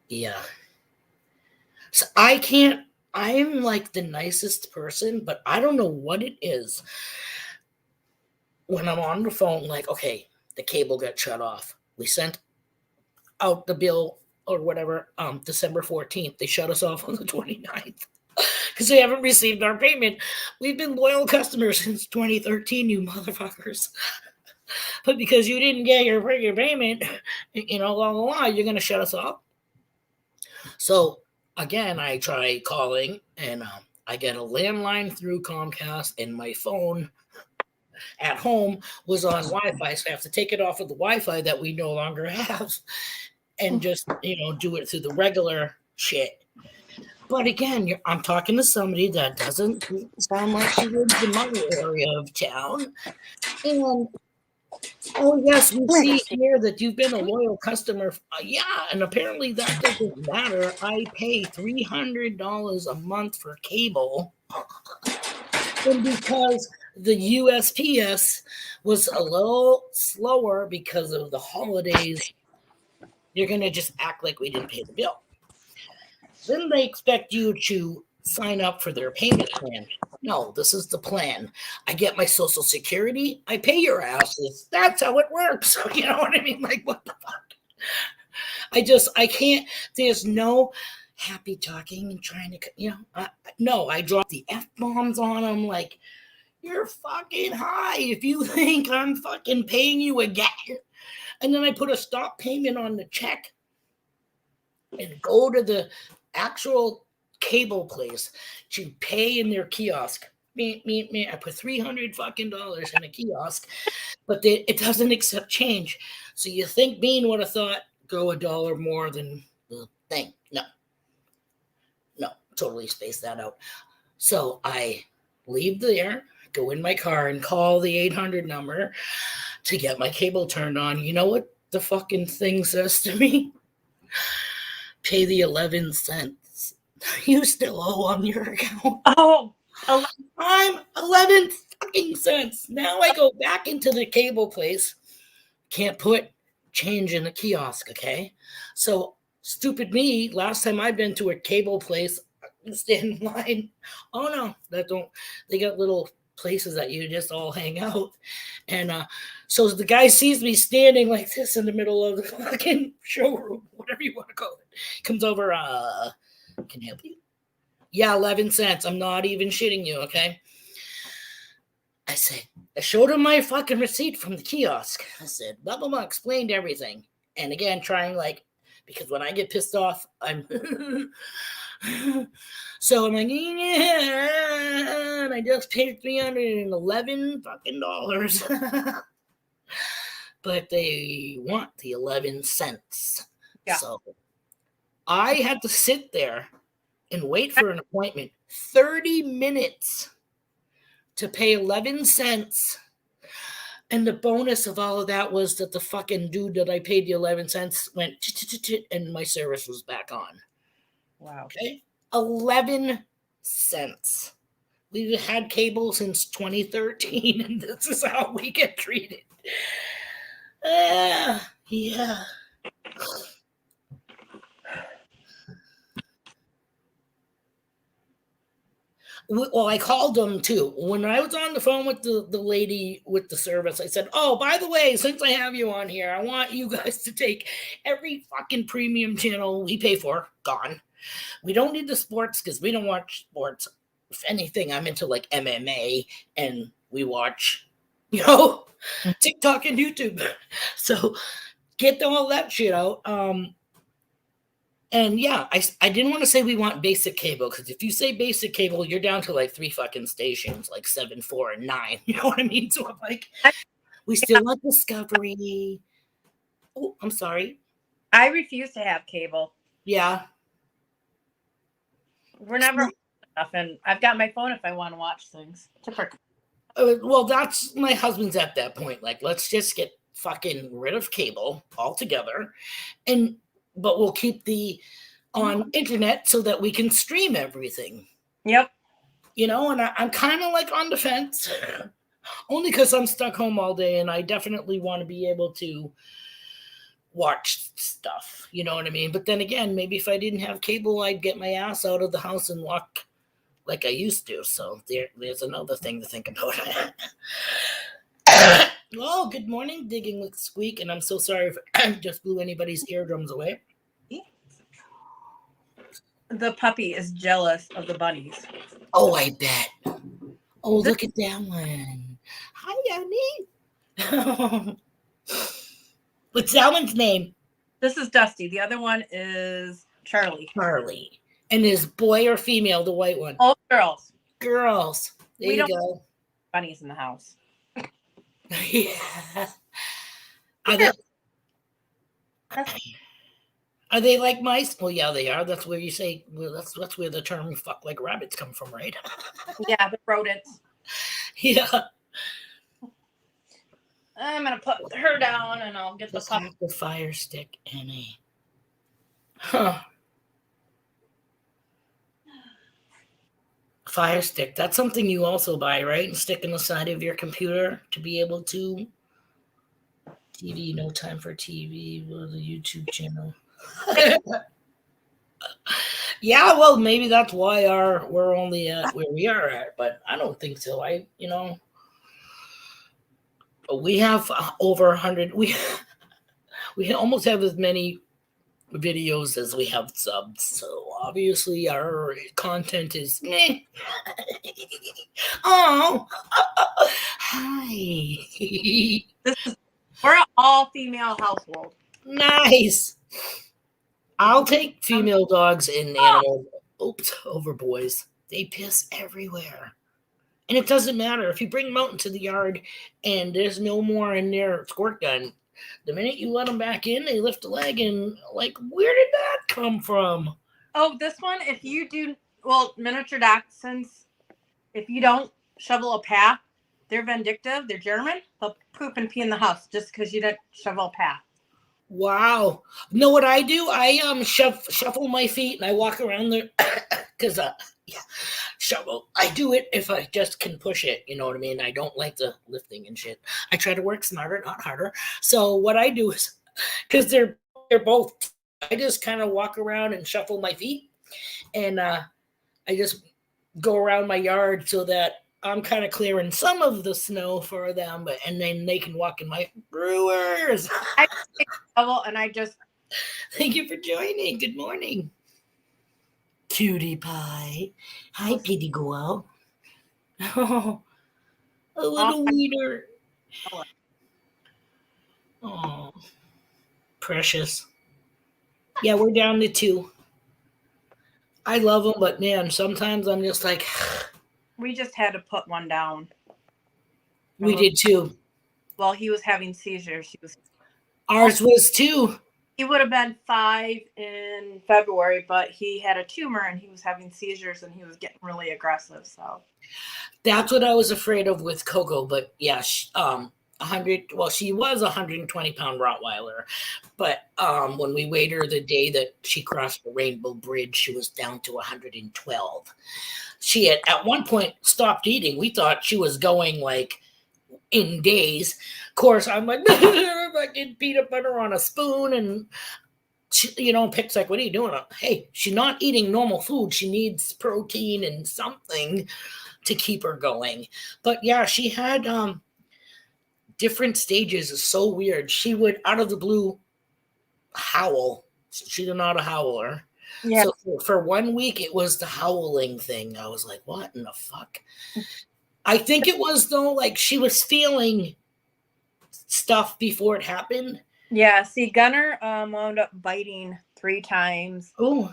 Yeah. So I'm like the nicest person, but I don't know what it is. When I'm on the phone, like, okay, the cable got shut off. We sent out the bill or whatever, December 14th. They shut us off on the 29th because they haven't received our payment. We've been loyal customers since 2013, you motherfuckers. But because you didn't get your payment, blah, blah, blah, you're going to shut us off. So again, I try calling and I get a landline through Comcast, and my phone at home was on Wi-Fi, so I have to take it off of the Wi-Fi that we no longer have and just, do it through the regular shit. But again, I'm talking to somebody that doesn't sound like she lives in my area of town. And, oh, yes, we see here that you've been a loyal customer. Yeah, and apparently that doesn't matter. I pay $300 a month for cable. And because the USPS was a little slower because of the holidays, you're going to just act like we didn't pay the bill. Then they expect you to sign up for their payment plan. No, this is the plan. I get my Social Security. I pay your asses. That's how it works. You know what I mean? Like, what the fuck? I can't. There's no happy talking and trying to, no, I drop the F-bombs on them like, you're fucking high if you think I'm fucking paying you again. And then I put a stop payment on the check and go to the actual cable place to pay in their kiosk. I put $300 fucking dollars in a kiosk, but it doesn't accept change. So you think Bean would have thought go $1 more than the thing? No, totally spaced that out. So I leave there, go in my car and call the 800 number to get my cable turned on. You know what the fucking thing says to me? Pay the 11 cents. You still owe on your account. Oh, I'm 11 fucking cents. Now I go back into the cable place. Can't put change in the kiosk, okay? So stupid me, last time I've been to a cable place, stand in line. Oh no, they got little places that you just all hang out. And so the guy sees me standing like this in the middle of the fucking showroom, whatever you want to call it. Comes over, can I help you? Yeah, 11 cents. I'm not even shitting you, okay? I said, I showed him my fucking receipt from the kiosk. I said, blah, blah, blah, explained everything. And again, trying because when I get pissed off, I'm so I'm like, yeah, and I just paid $311 fucking dollars. But they want the 11 cents. Yeah. So I had to sit there and wait for an appointment 30 minutes to pay 11 cents. And the bonus of all of that was that the fucking dude that I paid the 11 cents went and my service was back on. Wow. Okay. 11 cents. We've had cable since 2013, and this is how we get treated. Yeah. Well, I called them too. When I was on the phone with the lady with the service, I said, "Oh, by the way, since I have you on here, I want you guys to take every fucking premium channel we pay for, gone. We don't need the sports because we don't watch sports. If anything, I'm into like MMA and we watch, TikTok and YouTube. So get all that shit out. And yeah, I didn't want to say we want basic cable because if you say basic cable, you're down to like 3 fucking stations, like 7, 4, and 9. You know what I mean? So I'm like, we still want Discovery. Oh, I'm sorry. I refuse to have cable. Yeah. We're never enough, and I've got my phone if I want to watch things. Well, that's my husband's at that point. Like, let's just get fucking rid of cable altogether, but we'll keep the on internet so that we can stream everything. Yep. And I'm kind of like on the fence, only because I'm stuck home all day, and I definitely want to be able to watch stuff. You know what I mean? But then again, maybe if I didn't have cable, I'd get my ass out of the house and walk like I used to. So there's another thing to think about. Oh, good morning, Digging with Squeak, and I'm so sorry if I just blew anybody's eardrums away. The puppy is jealous of the bunnies. Oh, I bet. Oh, look at that one. Hi, Annie. What's that one's name? This is Dusty. The other one is Charlie. Charlie. And is boy or female, the white one? All girls. Girls. There you go. Bunnies in the house. Yeah. Are they like mice? Well, yeah, they are. That's where you say, well, that's where the term fuck like rabbits come from, right? Yeah, the rodents. Yeah. I'm going to put her down and I'll get Just the have the fire stick and a... Fire stick. That's something you also buy, right? And stick in the side of your computer to be able to... TV, no time for TV. Well, the YouTube channel. Yeah, well, maybe that's why we're only at where we are at, but I don't think so. We have over 100. We almost have as many videos as we have subs, so obviously our content is meh. Oh, hi. We're an all-female household. Nice. I'll take female dogs and animals over boys. They piss everywhere. And it doesn't matter. If you bring them out into the yard and there's no more in their squirt gun, the minute you let them back in, they lift a leg and like, where did that come from? Oh, this one, if you do, miniature dachshunds, if you don't shovel a path, they're vindictive. They're German. They'll poop and pee in the house just because you didn't shovel a path. Wow. Know what I do? I shuffle my feet and I walk around there because shovel. I do it if I just can push it. You know what I mean? I don't like the lifting and shit. I try to work smarter, not harder. So what I do is, because they're both, I just kind of walk around and shuffle my feet, and I just go around my yard so that I'm kind of clearing some of the snow for them, and then they can walk in my brewers. I take a shovel and I just. Thank you for joining. Good morning. Cutie pie. Hi, Petey Girl. Oh, a little wiener. Oh, precious. Yeah, we're down to 2. I love them, but man, sometimes I'm just like. We just had to put one down. We did too. Well, he was having seizures. Ours was too. He would have been 5 in February, but he had a tumor and he was having seizures and he was getting really aggressive. So That's what I was afraid of with Coco. But yeah, 100. Well, she was a 120-pound Rottweiler, but when we weighed her the day that she crossed the Rainbow Bridge, she was down to 112. She had at one point stopped eating. We thought she was going like in days. Of course, I'm like, fucking peanut butter on a spoon, and she, Pick's like, "What are you doing?" Hey, she's not eating normal food. She needs protein and something to keep her going. But yeah, she had different stages. It's so weird. She would out of the blue howl. She's not a howler. yeah, So for 1 week, it was the howling thing. I was like, what in the fuck? I think it was though, like she was feeling stuff before it happened. yeah. See, Gunner wound up biting 3 times, Oh,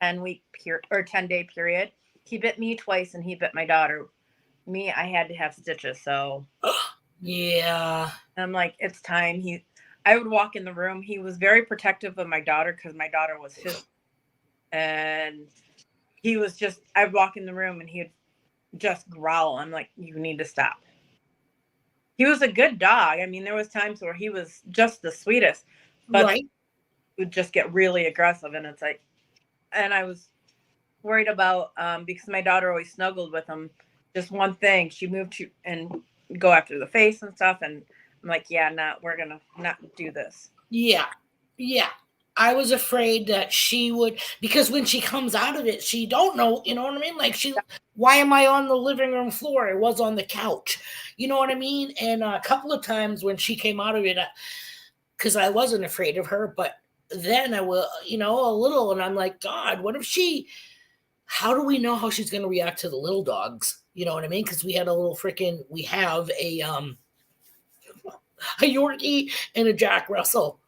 10-week period or 10-day period. He bit me twice and he bit my daughter. Me, I had to have stitches. So yeah. I'm like, it's time. I would walk in the room. He was very protective of my daughter because my daughter was his, and he was just. I'd walk in the room and he'd just growl. I'm like, you need to stop. He was a good dog. I mean, there was times where he was just the sweetest, but Right. he would just get really aggressive, and it's like, and I was worried about because my daughter always snuggled with him. Just one thing, she moved to and go after the face and stuff, and I'm like, yeah, we're gonna not do this. Yeah. Yeah. I was afraid that she would, because when she comes out of it, she don't know, you know what I mean? Like why am I on the living room floor? I was on the couch. You know what I mean? And a couple of times when she came out of it, because I wasn't afraid of her, but then I will, a little, and I'm like, God, what if how do we know how she's going to react to the little dogs? You know what I mean? Because we have a Yorkie and a Jack Russell,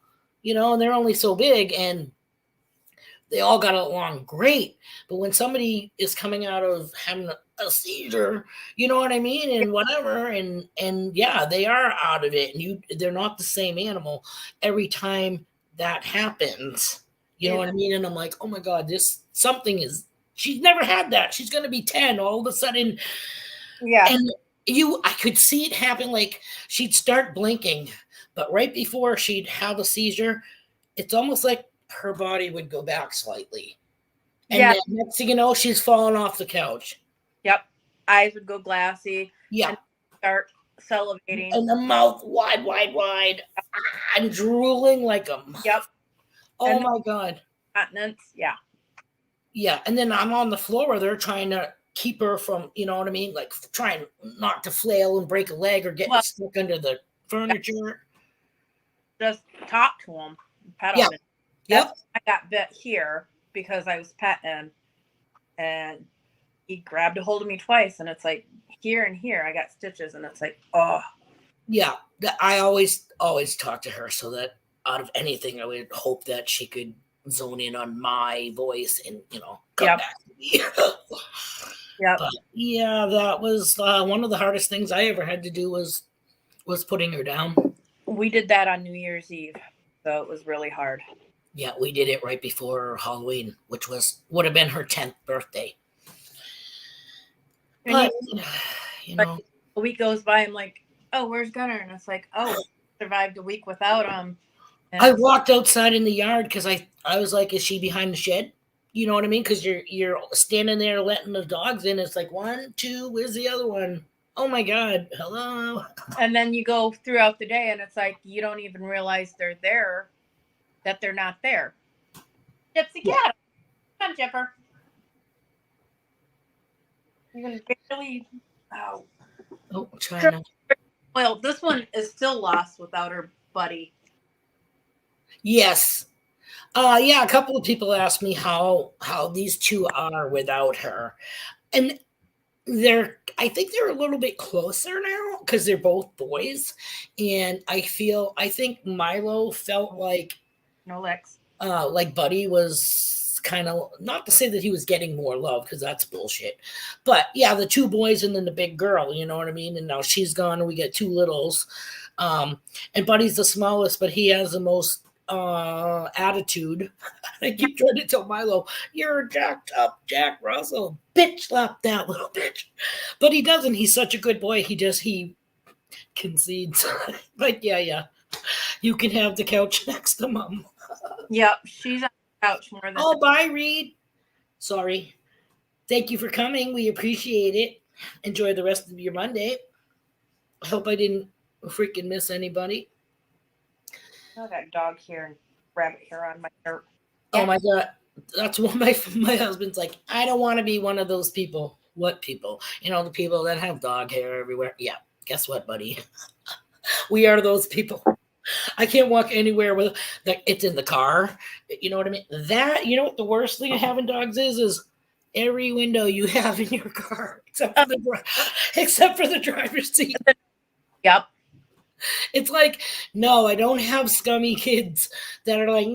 and they're only so big and they all got along great. But when somebody is coming out of having a seizure, you know what I mean, and whatever, and yeah, they are out of it, and they're not the same animal every time that happens. You know what I mean? And I'm like, oh my God, she's never had that. She's gonna be 10 all of a sudden. Yeah. And I could see it happen. Like she'd start blinking, but right before she'd have a seizure, it's almost like her body would go back slightly. And Yeah. then next thing you know, she's falling off the couch. Yep. Eyes would go glassy. Yeah. And start salivating. And the mouth wide, and drooling like a. Yep. Oh and my God. Continence. Yeah. Yeah. And then I'm on the floor where they're trying to keep her from, you know what I mean? Like trying not to flail and break a leg or get stuck under the furniture. Just talk to him. Pet him. Yep. I got bit here because I was petting, and he grabbed a hold of me twice, and it's like here and here I got stitches, and it's like, oh. Yeah. I always talk to her so that out of anything, I would hope that she could zone in on my voice and, come back to me. Yep. But yeah, that was one of the hardest things I ever had to do was putting her down. We did that on New Year's Eve, so it was really hard. Yeah, we did it right before Halloween, which would have been her 10th birthday. But, like, a week goes by, I'm like, oh, where's Gunner? And it's like, oh, survived a week without him. And I walked outside in the yard because I was like, is she behind the shed? You know what I mean? Because you're standing there letting the dogs in. It's like 1, 2, where's the other one? Oh my God, hello. And then you go throughout the day and it's like, you don't even realize they're there, that they're not there. Gypsy cat. Come on, Jipper. You can barely, Oh, China. Well, this one is still lost without her buddy. Yes. Yeah, a couple of people asked me how these two are without her. And I think they're a little bit closer now because they're both boys. And I think Milo felt like No Lex. Like Buddy was kind of, not to say that he was getting more love because that's bullshit. But yeah, the 2 boys and then the big girl, you know what I mean? And now she's gone and we get 2 littles. And Buddy's the smallest, but he has the most attitude. I keep trying to tell Milo, "You're a jacked up Jack Russell, bitch slap that little bitch," but he doesn't. He's such a good boy. He concedes. But yeah, you can have the couch next to mom. Yep, she's on the couch more than. Oh, bye, Reed. Sorry. Thank you for coming. We appreciate it. Enjoy the rest of your Monday. I hope I didn't freaking miss anybody. I got dog hair and rabbit hair on my shirt. Oh my God. That's what my husband's like. I don't want to be one of those people. What people? You know, the people that have dog hair everywhere. Yeah. Guess what, buddy? We are those people. I can't walk anywhere with like it's in the car. You know what I mean? That you know what the worst thing of having dogs is every window you have in your car except for the driver's seat. Yep. It's like, no, I don't have scummy kids that are like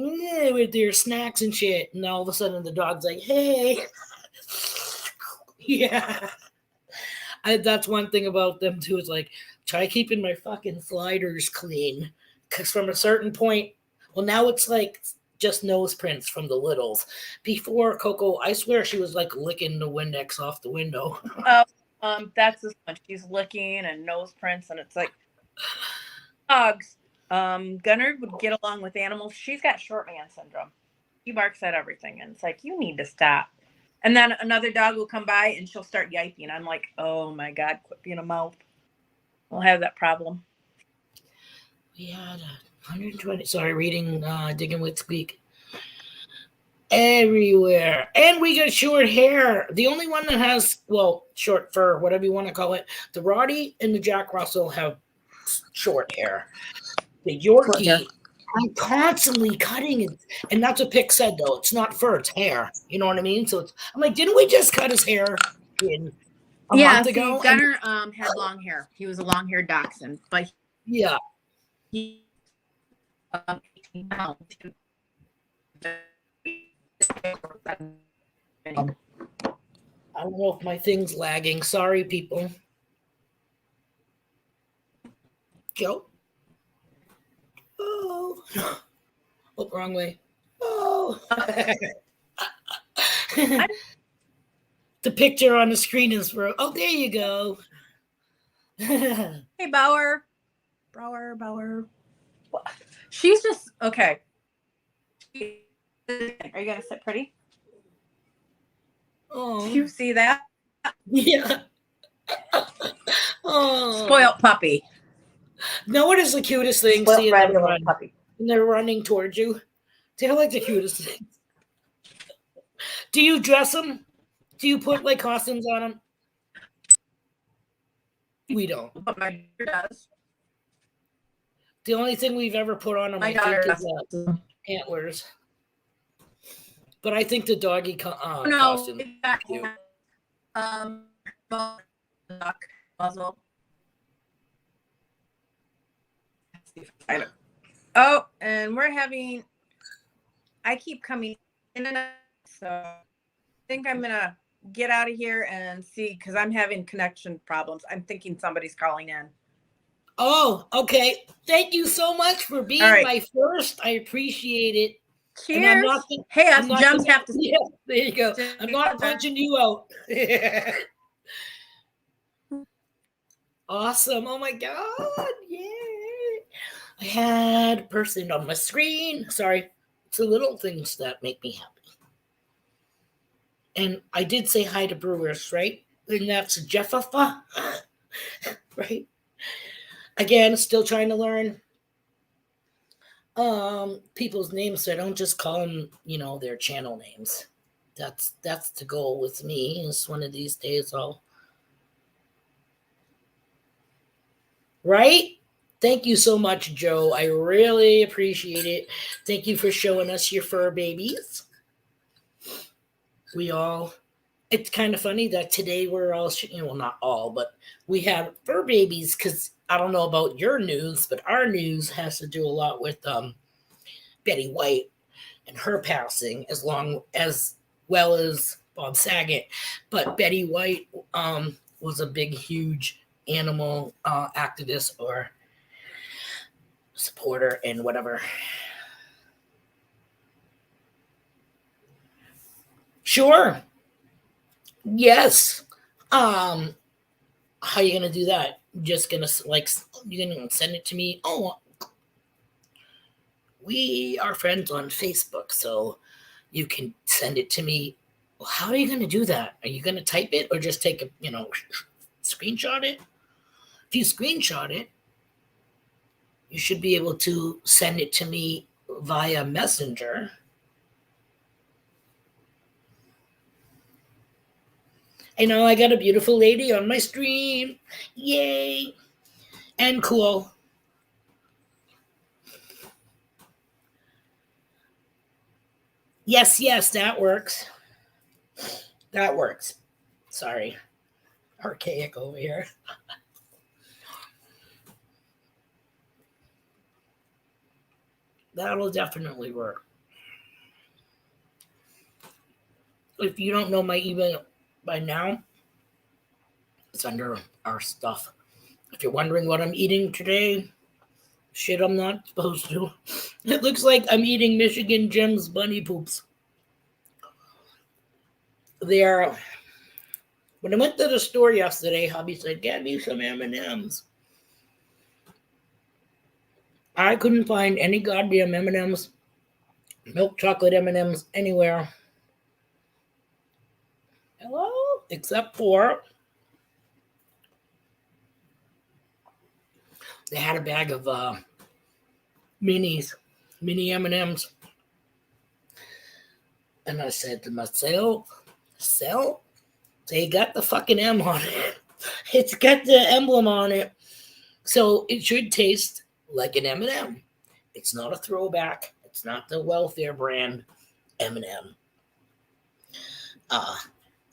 with their snacks and shit. And all of a sudden the dog's like, hey. Yeah. That's one thing about them too. Is like, try keeping my fucking sliders clean. Because from a certain point, well, now it's like just nose prints from the littles. Before Coco, I swear she was like licking the Windex off the window. That's this one. She's licking and nose prints, and it's like dogs. Gunnar would get along with animals. She's got short man syndrome. She barks at everything, and it's like, you need to stop. And then another dog will come by and she'll start yiping. I'm like, oh my God, quit being a mouth. We'll have that problem. We had 120. Sorry, reading, digging with squeak. Everywhere. And we got short hair. The only one that has, well, short fur, whatever you want to call it. The Roddy and the Jack Russell have short hair. The Yorkie, I'm constantly cutting it. And that's what Pick said, though. It's not fur, it's hair. You know what I mean? So I'm like, didn't we just cut his hair in a month ago? Gunnar had long hair. He was a long-haired dachshund. But yeah. He 18 pounds. I don't know if my thing's lagging. Sorry, people. Joe? Oh. Oh, wrong way. Oh. The picture on the screen is for. Oh, there you go. Hey, Bauer. She's just okay. Are you gonna sit pretty? Oh. Do you see that? Yeah. Oh. Spoiled puppy. No, what is the cutest thing? Spoiled Seeing them run. puppy. And they're running towards you. They're like the cutest thing. Do you dress them? Do you put like costumes on them? We don't. But my daughter does. The only thing we've ever put on them, My I daughter think, is does. antlers. But I think the doggy costume. Duck muzzle. Oh, and we're having. I keep coming in and out, so I think I'm gonna get out of here and see because I'm having connection problems. I'm thinking somebody's calling in. Oh, okay. Thank you so much for being my first. I appreciate it. Cheers. I'm not, hey, us gems have to. Yeah, there you go. I'm not punching you out. Awesome. Oh my God. Yay. I had a person on my screen. Sorry. It's the little things that make me happy. And I did say hi to Brewers, right? And that's Jeffafa, right? Again, still trying to learn people's names, so I don't just call them, their channel names. That's the goal with me. Is one of these days I'll. Right? Thank you so much, Joe. I really appreciate it. Thank you for showing us your fur babies. It's kind of funny that today we're all, well, not all, but we have fur babies because I don't know about your news, but our news has to do a lot with Betty White and her passing, as well as Bob Saget. But Betty White was a big, huge animal activist or supporter and whatever. Sure. Yes. Um, how you gonna do that? Just gonna like you're gonna send it to me? Oh, we are friends on Facebook, so you can send it to me. Well, how are you gonna do that? Are you gonna type it or just take a screenshot it? If you screenshot it, you should be able to send it to me via Messenger. I know I got a beautiful lady on my stream. Yay! And cool. Yes, yes, that works. That works. Sorry. Archaic over here. That'll definitely work. If you don't know my email by now, it's under our stuff. If you're wondering what I'm eating today, shit I'm not supposed to. It looks like I'm eating Michigan Gems bunny poops. They're when I went to the store yesterday, hubby said, "Get me some M&Ms." I couldn't find any goddamn M&Ms, milk chocolate M&Ms anywhere. Hello, except for they had a bag of mini M&Ms, and I said to myself, "Sell? They got the fucking M on it. It's got the emblem on it, so it should taste like an M&M. It's not a throwback. It's not the welfare brand M&M."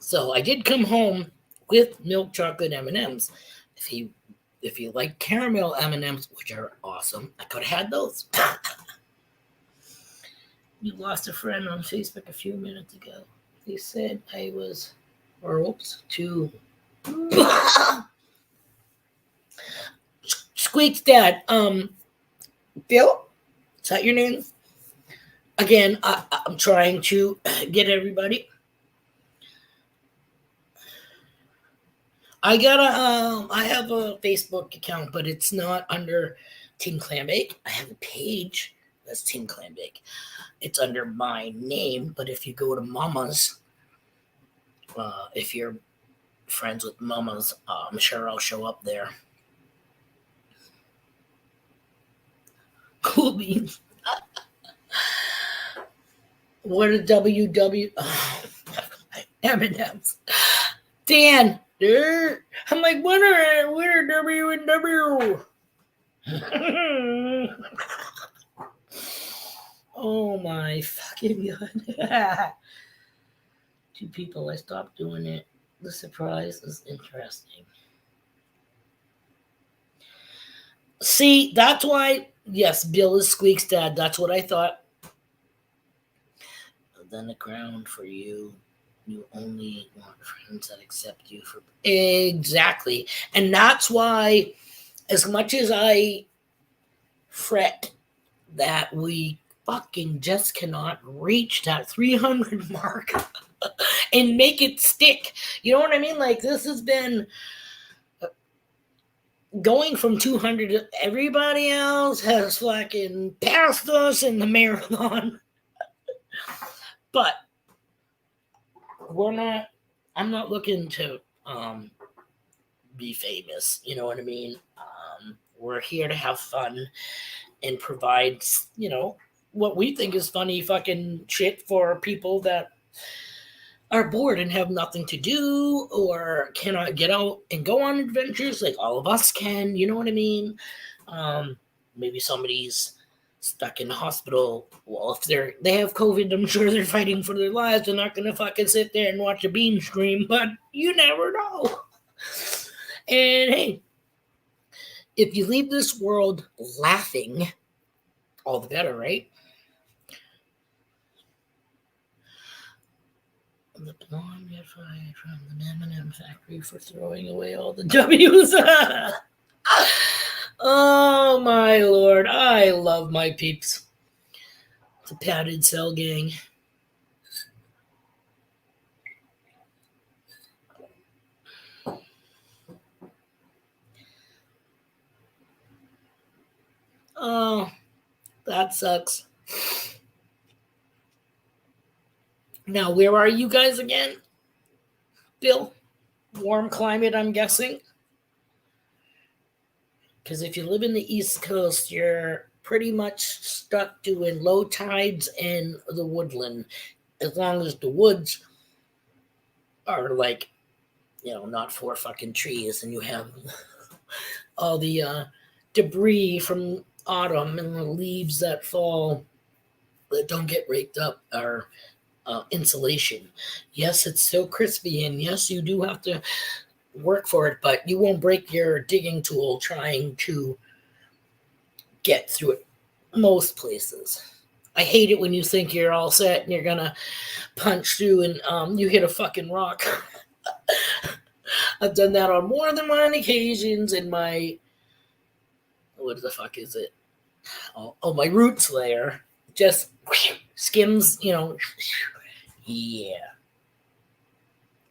So I did come home with milk chocolate M&Ms. If you like caramel M&Ms, which are awesome, I could have had those. You lost a friend on Facebook a few minutes ago. They said I was roped to Squeak's dad. Bill, is that your name? Again, I'm trying to get everybody. I have a Facebook account, but it's not under Team Clambake. I have a page that's Team Clambake. It's under my name, but if you go to Mama's, if you're friends with Mama's, I'm sure I'll show up there. Cool beans. What a WW M&M's. Dan, dude. I'm like, what are W and W? Oh my fucking god. Two people, I stopped doing it. The surprise is interesting. See, that's why, yes, Bill is Squeak's dad. That's what I thought. But then the crown for you. You only want friends that accept you for exactly. And that's why, as much as I fret that we fucking just cannot reach that 300 mark and make it stick. You know what I mean? Like, this has been going from 200 to everybody else has fucking passed us in the marathon. But I'm not looking to be famous. You know what I mean? We're here to have fun and provide, what we think is funny fucking shit for people that are bored and have nothing to do or cannot get out and go on adventures like all of us can. You know what I mean? Maybe somebody's stuck in the hospital. Well, if they have COVID, I'm sure they're fighting for their lives. They're not gonna fucking sit there and watch a beam stream, but you never know. And hey, if you leave this world laughing, all the better, right? The blonde got fired from the M&M factory for throwing away all the W's. Oh my lord, I love my peeps. The padded cell gang. Oh, that sucks. Now, where are you guys again, Bill? Warm climate, I'm guessing. Because if you live in the East Coast, you're pretty much stuck doing low tides in the woodland. As long as the woods are like, not four fucking trees and you have all the debris from autumn and the leaves that fall that don't get raked up are insulation. Yes, it's so crispy, and yes, you do have to work for it, but you won't break your digging tool trying to get through it most places. I hate it when you think you're all set and you're gonna punch through and you hit a fucking rock. I've done that on more than one occasions in my, what the fuck is it? Oh, my roots layer just skims, yeah.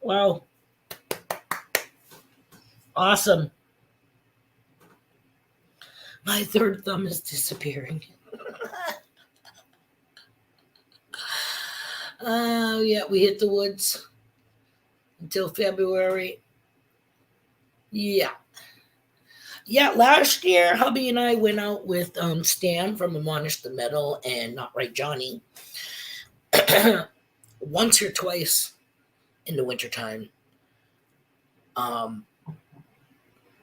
Wow. Awesome. My third thumb is disappearing. Oh, yeah, we hit the woods until February. Yeah. Yeah, last year, hubby and I went out with Stan from Admonish the Metal and Not Right Johnny once or twice in the wintertime.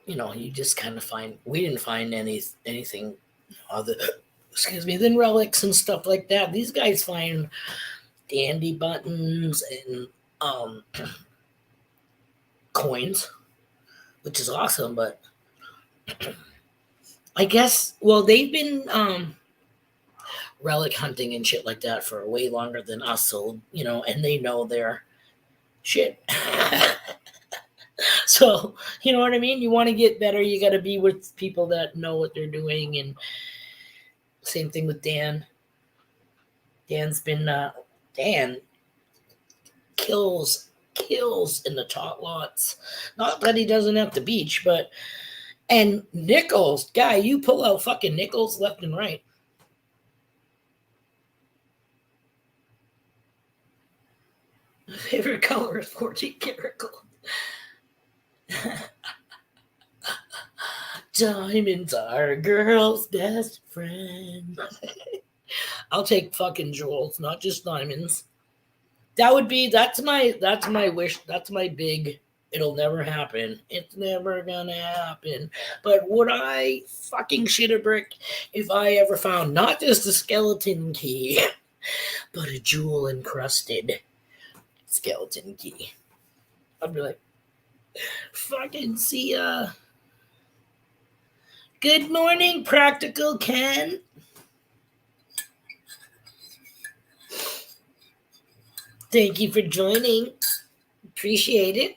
You just kind of we didn't find anything other, than relics and stuff like that. These guys find dandy buttons and coins, which is awesome, but I guess, well, they've been relic hunting and shit like that for way longer than us, so and they know their shit. So you know what I mean. You want to get better, you got to be with people that know what they're doing, and same thing with Dan. Dan's been Dan kills in the top lots. Not that he doesn't have the beach, but and nickels, guy, you pull out fucking nickels left and right. My favorite color is 14 karat gold. Diamonds are a girl's best friend. I'll take fucking jewels, not just diamonds. That's my wish. That's my big, it'll never happen. It's never gonna happen. But would I fucking shit a brick if I ever found not just a skeleton key, but a jewel encrusted skeleton key? I'd be like, fucking see ya. Good morning, Practical Ken. Thank you for joining. Appreciate it.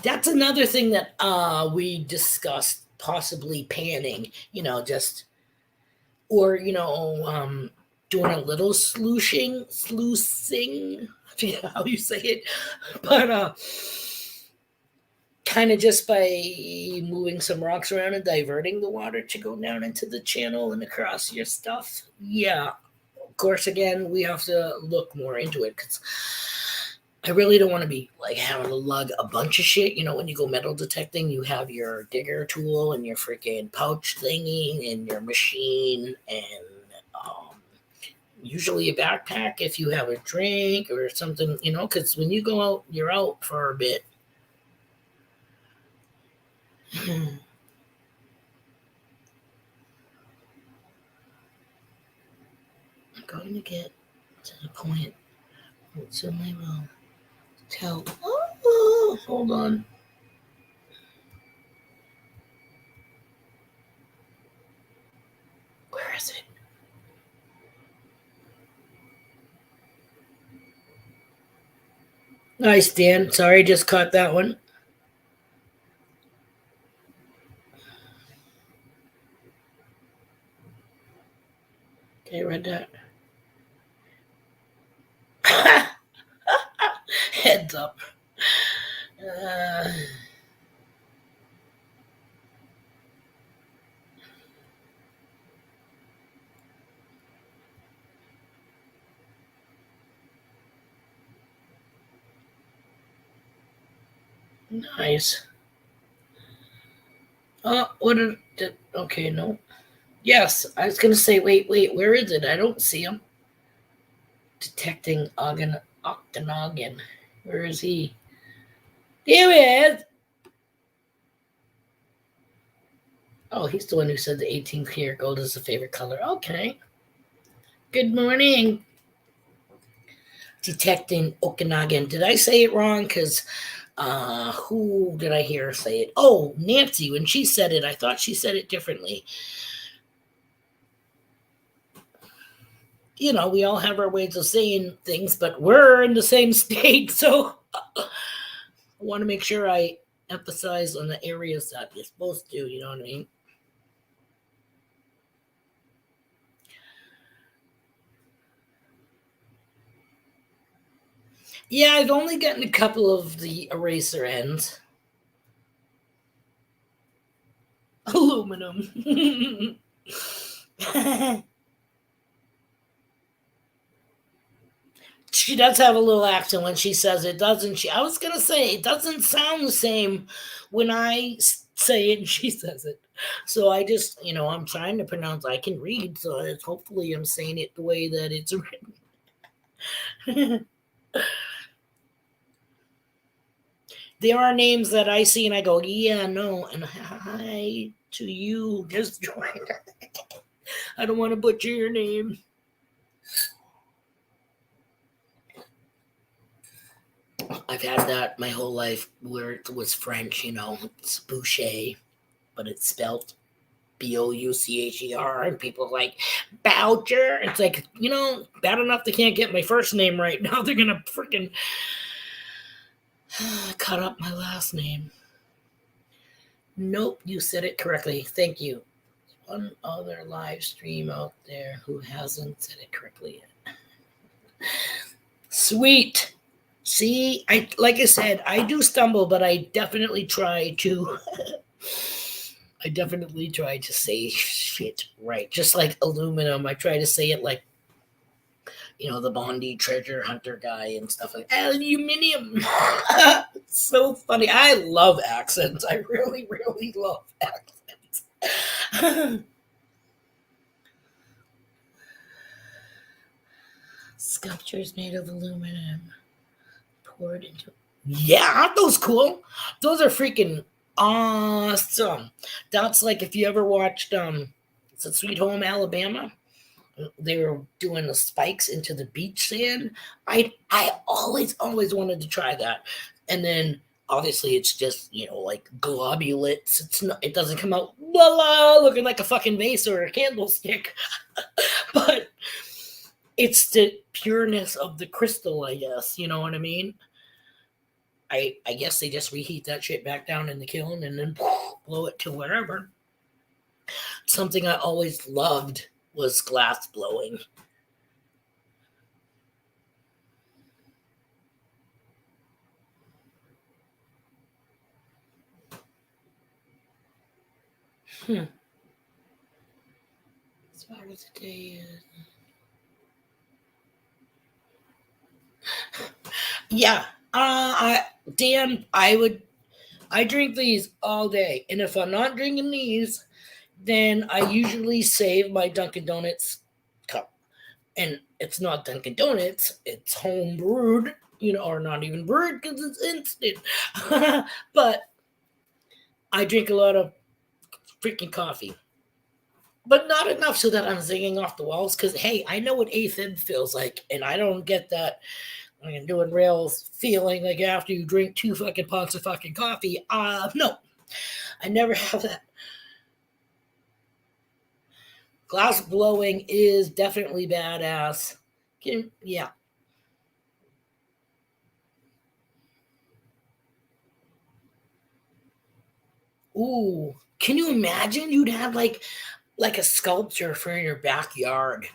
That's another thing that we discussed, possibly panning, just, or, doing a little sluicing, I forget how you say it, but kind of just by moving some rocks around and diverting the water to go down into the channel and across your stuff. Yeah, of course, again, we have to look more into it because I really don't want to be like having to lug a bunch of shit. When you go metal detecting, you have your digger tool and your freaking pouch thingy and your machine and usually a backpack if you have a drink or something, because when you go out, you're out for a bit. I'm going to get to the point. Soon I will tell. Oh, hold on. Where is it? Nice, Dan. Sorry, just caught that one. Okay, read that. Heads up. Nice. What did, okay, no. Yes, I was gonna say, wait, where is it? I don't see him. Detecting Octanoggin. Where is he? There he is! Oh, he's the one who said the 18th karat gold is the favorite color. Okay. Good morning. Detecting Okanagan. Did I say it wrong? Because who did I hear say it? Oh, Nancy. When she said it, I thought she said it differently. You know, we all have our ways of saying things, but we're in the same state. So I want to make sure I emphasize on the areas that you're supposed to, you know what I mean? Yeah, I've only gotten a couple of the eraser ends. Aluminum. She does have a little accent when she says it, doesn't she? I was gonna say it doesn't sound the same when I say it and she says it. So I just, I'm trying to pronounce. I can read, so hopefully I'm saying it the way that it's written. There are names that I see and I go, yeah, no, and hi to you. Just join. I don't want to butcher your name. I've had that my whole life where it was French, it's Boucher, but it's spelled Boucher, and people are like, Boucher. It's like, bad enough they can't get my first name right. Now they're going to freaking cut up my last name. Nope, you said it correctly. Thank you. One other live stream out there who hasn't said it correctly yet. Sweet. See, like I said, I do stumble, but I definitely try to say shit right. Just like aluminum, I try to say it like, the Bondi treasure hunter guy and stuff like aluminium. It's so funny. I love accents. I really, really love accents. Sculptures made of aluminum poured into. Yeah, aren't those cool? Those are freaking awesome. That's like if you ever watched it's a Sweet Home Alabama. They were doing the spikes into the beach sand. I always wanted to try that. And then obviously it's just, like globulates. It doesn't come out looking like a fucking vase or a candlestick. But it's the pureness of the crystal, I guess. You know what I mean? I guess they just reheat that shit back down in the kiln and then blow it to wherever. Something I always loved was glass blowing. Hmm. As far as the day is. Yeah. Dan, I drink these all day. And if I'm not drinking these, then I usually save my Dunkin' Donuts cup. And it's not Dunkin' Donuts, it's home brewed, or not even brewed because it's instant. But I drink a lot of freaking coffee. But not enough so that I'm singing off the walls because, hey, I know what AFib feels like. And I don't get that I'm doing rails feeling like after you drink 2 fucking pots of fucking coffee. No, I never have that. Glass blowing is definitely badass. Yeah. Ooh, can you imagine? You'd have like a sculpture for your backyard.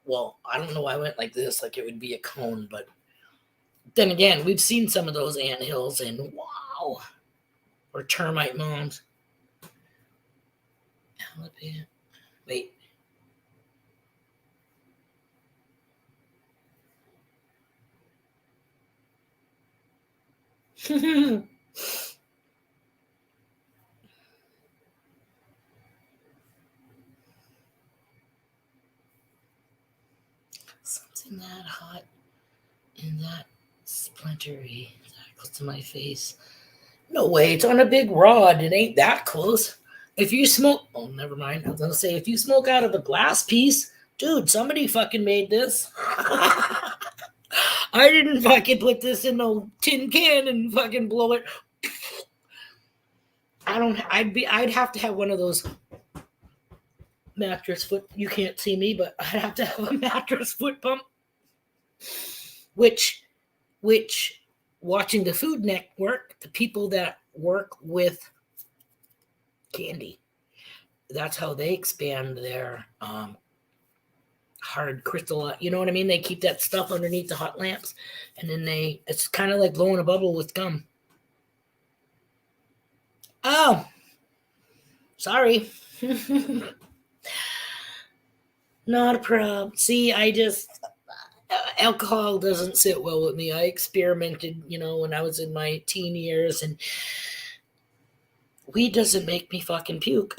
Well, I don't know why I went like this, like it would be a cone, but then again, we've seen some of those ant hills and wow, or termite mounds. Wait. that hot and that splintery. That close to my face. No way, it's on a big rod. It ain't that close. If you smoke, oh, never mind. I was gonna say, if you smoke out of a glass piece, dude, somebody fucking made this. I didn't fucking put this in no tin can and fucking blow it. I'd have to have one of those mattress foot. You can't see me, but I'd have to have a mattress foot pump. Which, watching the Food Network, the people that work with candy, that's how they expand their hard crystal. You know what I mean? They keep that stuff underneath the hot lamps, and then it's kind of like blowing a bubble with gum. Oh, sorry. Not a problem. See, alcohol doesn't sit well with me. I experimented, when I was in my teen years, and weed doesn't make me fucking puke.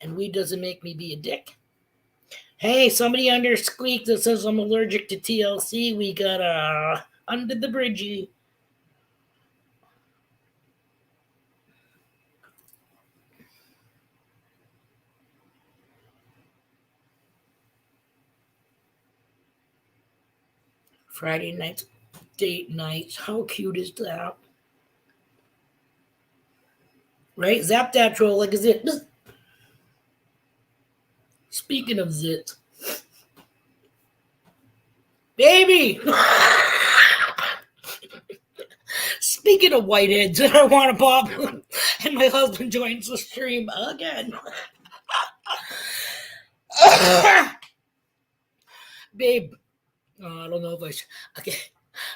And weed doesn't make me be a dick. Hey, somebody under Squeak that says I'm allergic to TLC. We got under the bridgey. Friday night, date night. How cute is that? Right? Zap that troll like a zit. Speaking of zit. Baby! Speaking of whiteheads, I want to pop, and my husband joins the stream again. Babe, I don't know if I should. Okay,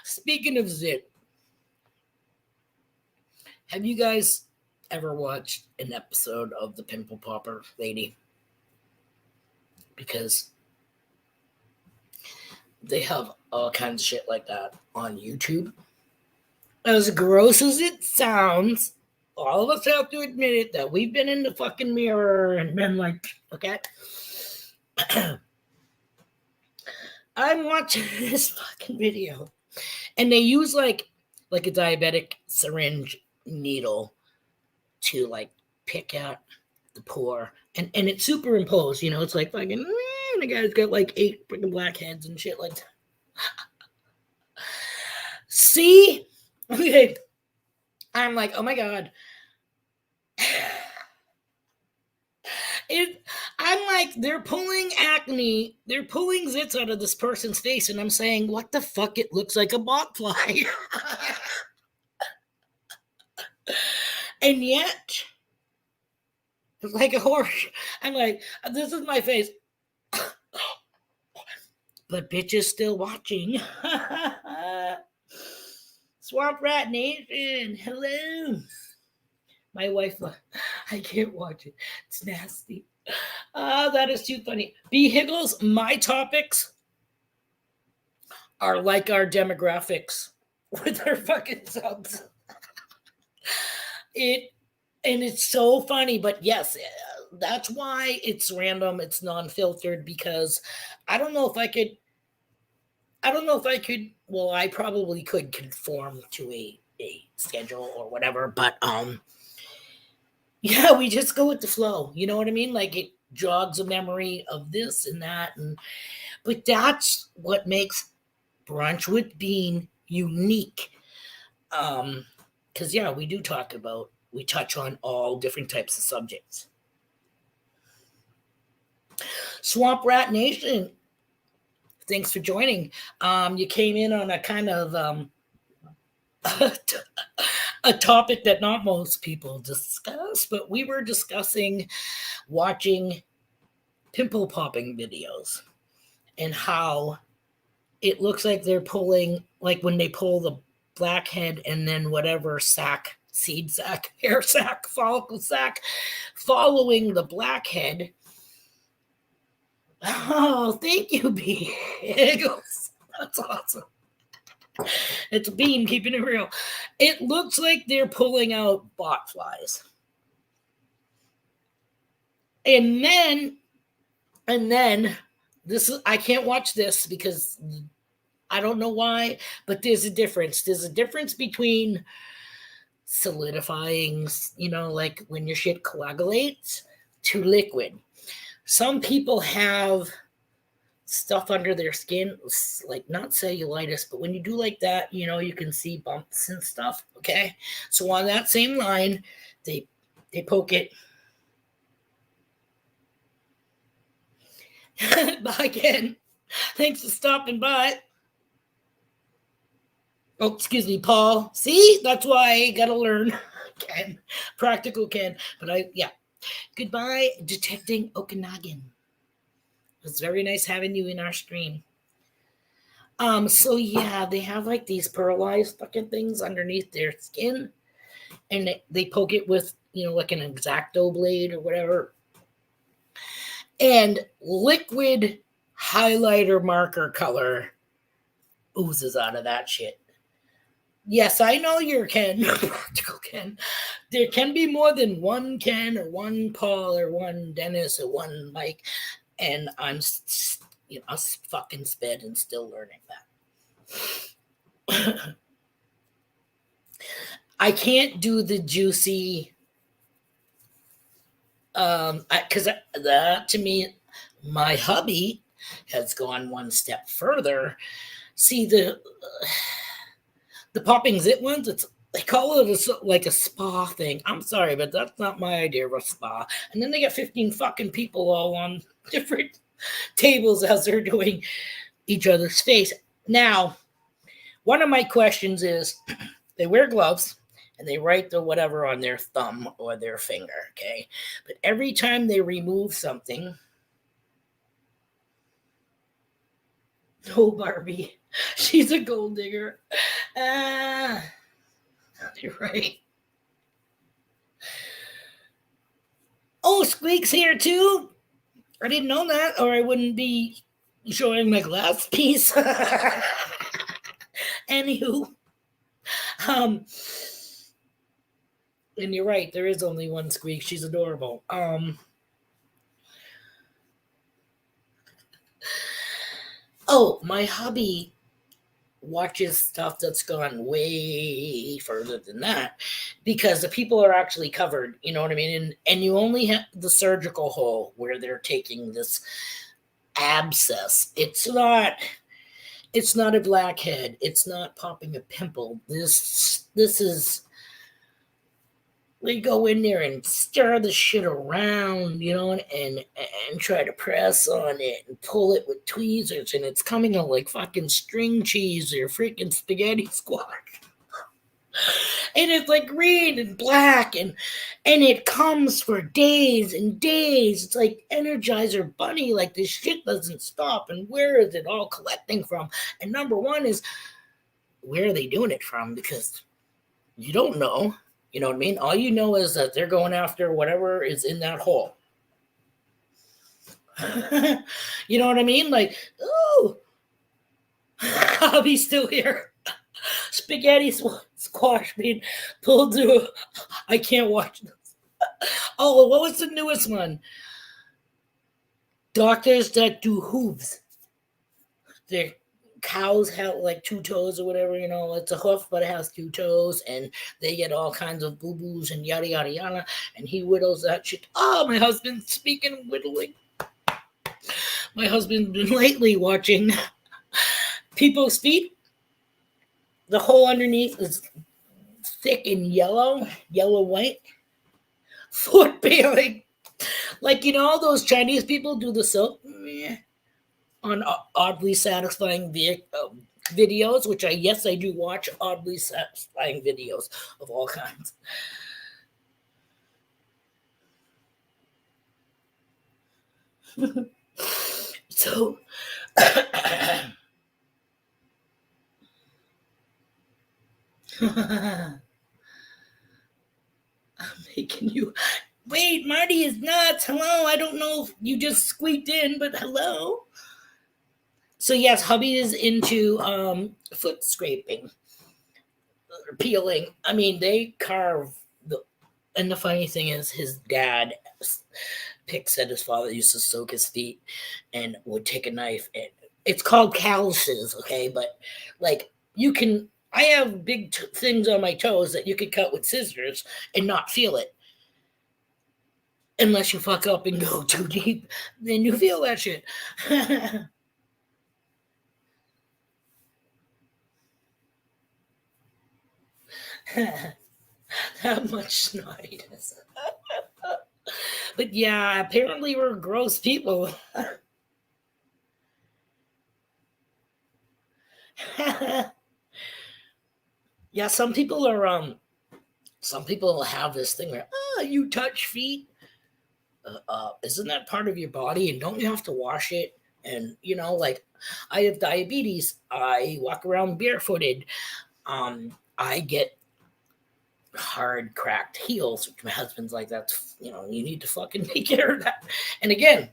speaking of zit, have you guys ever watched an episode of the Pimple Popper Lady? Because they have all kinds of shit like that on YouTube. As gross as it sounds, all of us have to admit it, that we've been in the fucking mirror and been like, okay, I'm watching this fucking video, and they use like a diabetic syringe needle to like pick out the pore, and it's superimposed, it's like fucking, the guy's got like 8 freaking blackheads and shit like that. See? Okay. I'm like, oh my God. I'm like, they're pulling acne, they're pulling zits out of this person's face, and I'm saying, what the fuck? It looks like a botfly. And yet, it's like a horse. I'm like, this is my face. But bitch is still watching. Swamp Rat Nation, hello. My wife, I can't watch it. It's nasty. That is too funny. B. Higgles, my topics are like our demographics with our fucking subs. It's so funny, but yes, that's why it's random. It's non-filtered, because I don't know if I could. Well, I probably could conform to a schedule or whatever, but yeah, we just go with the flow. You know what I mean? Like, it jogs a memory of this and that, but that's what makes Brunch with Bean unique. Because yeah, we touch on all different types of subjects. Swamp Rat Nation, thanks for joining. You came in on a kind of a topic that not most people discuss, but we were discussing watching pimple popping videos and how it looks like they're pulling, like when they pull the blackhead and then whatever sac, seed sac, hair sac, follicle sac, following the blackhead. Oh, thank you, B. That's awesome. It's a Bean keeping it real. It looks like they're pulling out bot flies. And then I can't watch this because I don't know why, but there's a difference. There's a difference between solidifying, like when your shit coagulates, to liquid. Some people have stuff under their skin, like not cellulitis, but when you do like that, you can see bumps and stuff. Okay, so on that same line, they poke it. Bye, Ken. Thanks for stopping by. Oh, excuse me, Paul. See, that's why I gotta learn. Ken, practical Ken. But yeah. Goodbye, Detecting Okanagan. It was very nice having you in our stream. So yeah, they have like these pearlized fucking things underneath their skin, and they poke it with, like an X-Acto blade or whatever. And liquid highlighter marker color oozes out of that shit. Yes, I know you're Ken, practical Ken. There can be more than one Ken or one Paul or one Dennis or one Mike, and I'm, fucking sped and still learning that. I can't do the juicy, because that to me, my hubby has gone one step further. See the popping zit ones, they call it like a spa thing. I'm sorry, but that's not my idea of a spa. And then they get 15 fucking people all on different tables as they're doing each other's face. Now, one of my questions is, they wear gloves and they write the whatever on their thumb or their finger, okay? But every time they remove something, oh, Barbie, she's a gold digger. You're right. Oh, Squeak's here too. I didn't know that, or I wouldn't be showing my glass piece. Anywho, and you're right. There is only one Squeak. She's adorable. Oh, my hubby watches stuff that's gone way further than that, because the people are actually covered, you know what I mean? And you only have the surgical hole where they're taking this abscess. It's not a blackhead. It's not popping a pimple. This is, they go in there and stir the shit around, and try to press on it and pull it with tweezers, and it's coming out like fucking string cheese or freaking spaghetti squash. And it's like green and black, and it comes for days and days. It's like Energizer Bunny, like this shit doesn't stop. And where is it all collecting from? And number one is, where are they doing it from? Because you don't know. You know what I mean? All you know is that they're going after whatever is in that hole. You know what I mean? Like, oh, I'll be still here. Spaghetti squash being pulled through. I can't watch this. Oh, what was the newest one? Doctors that do hooves. Their cows have like 2 toes or whatever, it's a hoof, but it has 2 toes, and they get all kinds of boo-boos and yada, yada, yada, and he whittles that shit. Oh, my husband's speaking of whittling. My husband's been lately watching people's feet. The hole underneath is thick and yellow, white. Foot peeling. Like, all those Chinese people do the soap on oddly satisfying videos, which I do watch oddly satisfying videos of all kinds. So I'm making you wait. Marty is nuts. Hello, I don't know if you just squeaked in, but hello. So yes, hubby is into foot scraping or peeling. I mean, they carve and the funny thing is, his dad Pick said his father used to soak his feet and would take a knife. And it's called calluses, okay? But like you can, I have big things on my toes that you could cut with scissors and not feel it. Unless you fuck up and go too deep, then you feel that shit. That much snottiness. But yeah, apparently we're gross people. Yeah, some people have this thing where you touch feet. Isn't that part of your body? And don't you have to wash it? And like I have diabetes. I walk around barefooted. I get hard cracked heels, which my husband's like, that's you need to fucking take care of that. And again,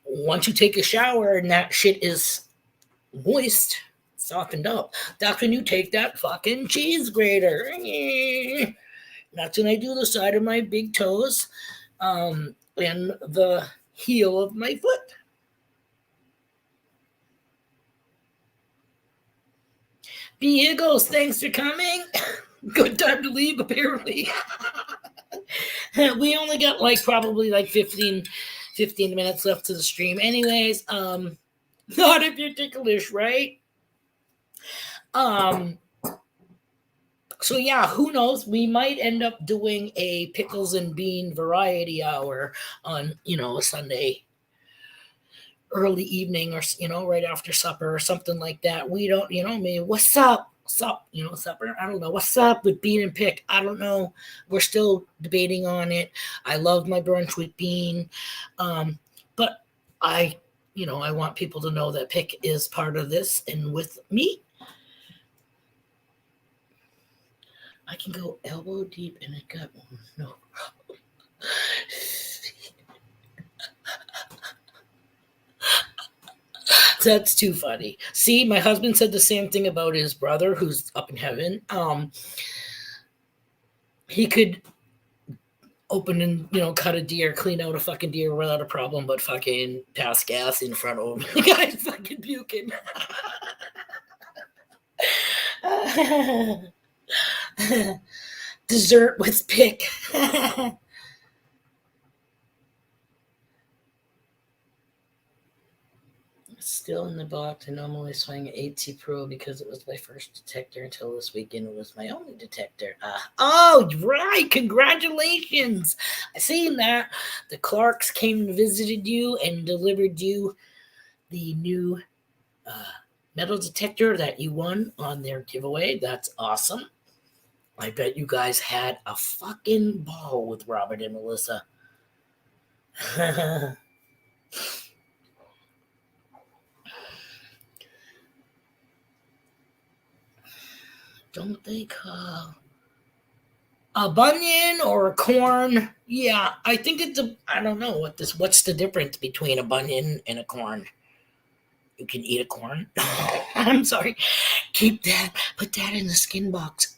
once you take a shower and that shit is moist, softened up, that's when you take that fucking cheese grater. That's when I do the side of my big toes, and the heel of my foot. B Eagles, thanks for coming. Good time to leave, apparently. We only got probably 15 minutes left to the stream. Anyways, not if you're ticklish, right? So yeah, who knows? We might end up doing a pickles and bean variety hour on, a Sunday early evening, or right after supper or something like that. We don't, maybe what's up? What's up? Supper. I don't know. What's up with bean and pick? I don't know. We're still debating on it. I love my brunch with bean, but I want people to know that pick is part of this, and with me, I can go elbow deep in a gut. No problem. That's too funny. See, my husband said the same thing about his brother who's up in heaven. He could open and cut a deer, clean out a fucking deer without a problem, but fucking pass gas in front of him. The guy's fucking puking. Dessert with pick. Still in the box. I normally swing an 8T Pro because it was my first detector until this weekend. It was my only detector. Oh, right. Congratulations. I seen that. The Clarks came and visited you and delivered you the new metal detector that you won on their giveaway. That's awesome. I bet you guys had a fucking ball with Robert and Melissa. Don't they call a bunion or a corn? Yeah, I think I don't know what's the difference between a bunion and a corn. You can eat a corn. I'm sorry. Put that in the skin box.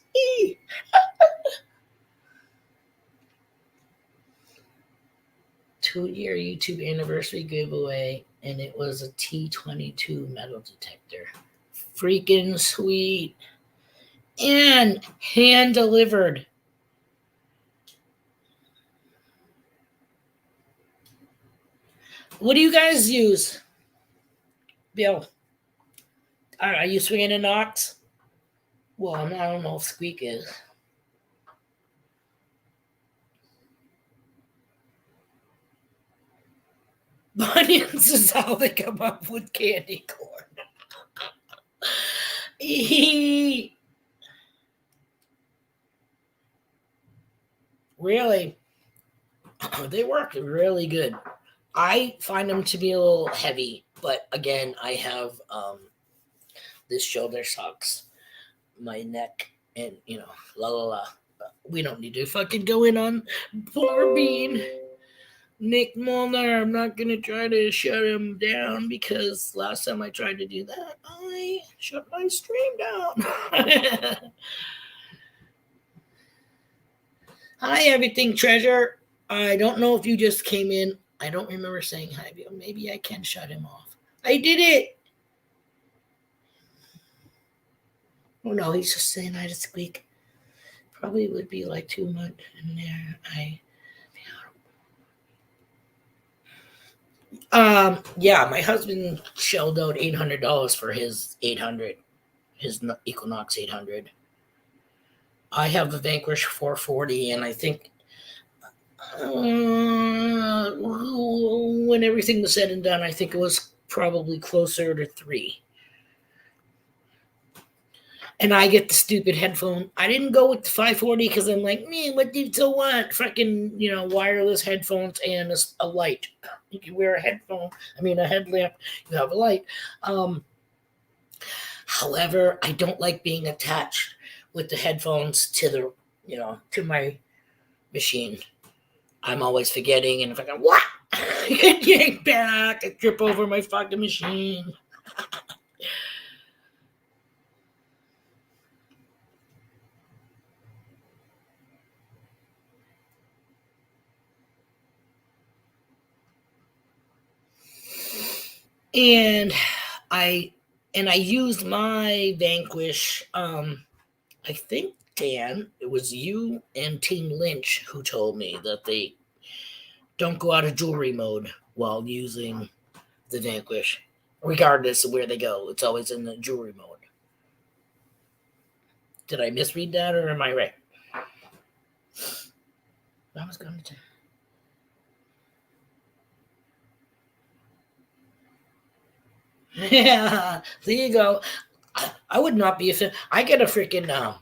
2-year YouTube anniversary giveaway, and it was a T22 metal detector. Freaking sweet. And hand delivered. What do you guys use? Bill, are you swinging an ox? Well, I don't know if squeak is. Bunions is how they come up with candy corn. Really? They work really good. I find them to be a little heavy, but again, I have this shoulder sucks, my neck, and la la la. We don't need to fucking go in on poor Bean. Nick Molnar, I'm not going to try to shut him down because last time I tried to do that, I shut my stream down. Hi, everything treasure. I don't know if you just came in. I don't remember saying hi. Maybe I can shut him off. I did it. Oh no, he's just saying hi to Squeak. Probably would be like too much in there. Yeah, my husband shelled out $800 for his 800, his Equinox 800. I have the Vanquish 440, and I think when everything was said and done, I think it was probably closer to 3. And I get the stupid headphone. I didn't go with the 540 because I'm like, man, what do you still want? Fucking, wireless headphones and a light. You can wear a headlamp. You have a light. However, I don't like being attached with the headphones to to my machine. I'm always forgetting, and if I go, what? I get back, I trip over my fucking machine. And I used my Vanquish. I think, Dan, it was you and Team Lynch who told me that they don't go out of jewelry mode while using the Vanquish, regardless of where they go. It's always in the jewelry mode. Did I misread that, or am I right? I was going to. Yeah, there you go. I would not be offended. I get a freaking.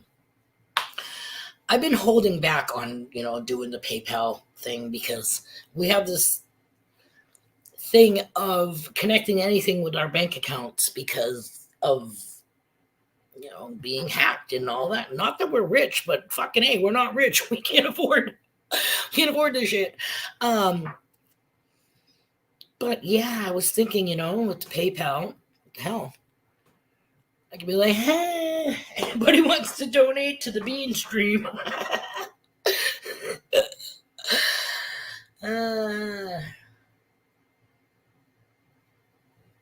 I've been holding back on doing the PayPal thing because we have this thing of connecting anything with our bank accounts because of being hacked and all that. Not that we're rich, but fucking hey, we're not rich. We can't afford this shit. But yeah, I was thinking, with the PayPal, hell, I could be like, hey, anybody wants to donate to the Bean Stream?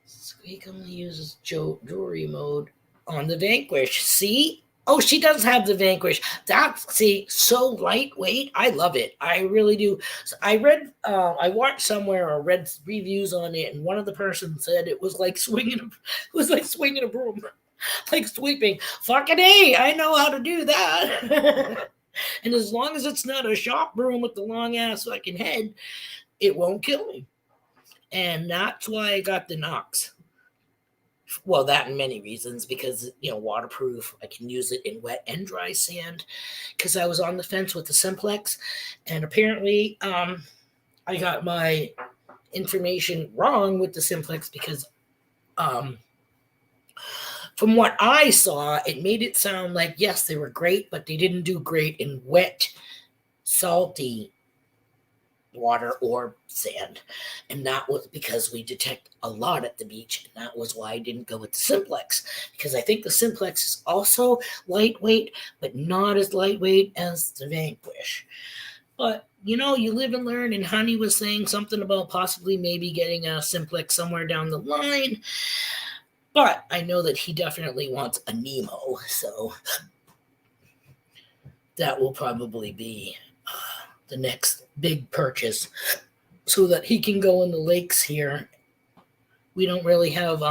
Squeak only uses jewelry mode on the Vanquish. See? Oh, she does have the Vanquish. That's so lightweight. I love it. I really do. So I watched somewhere or read reviews on it, and one of the persons said it was like swinging a broom, like sweeping. Fucking hey, I know how to do that. And as long as it's not a shop broom with the long ass fucking head, it won't kill me. And that's why I got the Nox. Well, that and many reasons, because waterproof. I can use it in wet and dry sand. Because I was on the fence with the Simplex, and apparently, I got my information wrong with the Simplex because, from what I saw, it made it sound like yes, they were great, but they didn't do great in wet, salty water or sand. And that was because we detect a lot at the beach, and that was why I didn't go with the Simplex, because I think the Simplex is also lightweight, but not as lightweight as the Vanquish. But you live and learn, and Honey was saying something about possibly maybe getting a Simplex somewhere down the line, but I know that he definitely wants a Nemo, so that will probably be the next big purchase, so that he can go in the lakes here. We don't really have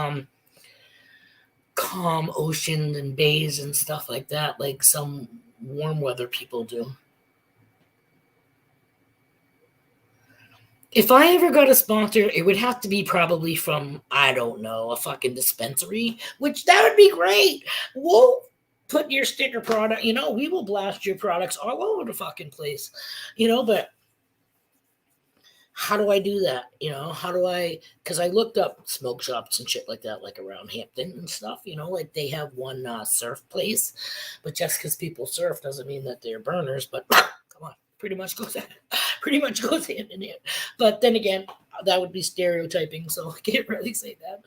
calm oceans and bays and stuff like that, like some warm weather people do. If I ever got a sponsor, it would have to be probably from, I don't know, a fucking dispensary, which that would be great. We'll put your sticker product, we will blast your products all over the fucking place, but how do I do that? How do I, because I looked up smoke shops and shit like that, like around Hampton and stuff, like they have one surf place, but just because people surf doesn't mean that they're burners, but come on, pretty much goes hand in hand. But then again, that would be stereotyping, so I can't really say that.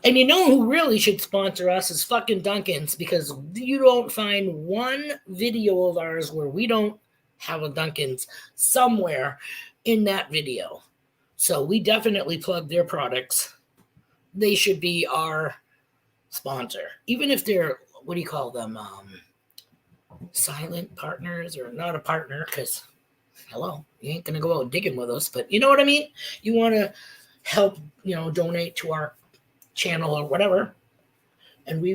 And who really should sponsor us is fucking Duncan's, because you don't find one video of ours where we don't have a Dunkin's somewhere in that video. So we definitely plug their products. They should be our sponsor, even if they're, what do you call them? Silent partners, or not a partner, because hello, you ain't gonna go out digging with us, but you know what I mean? You want to help, donate to our channel or whatever, and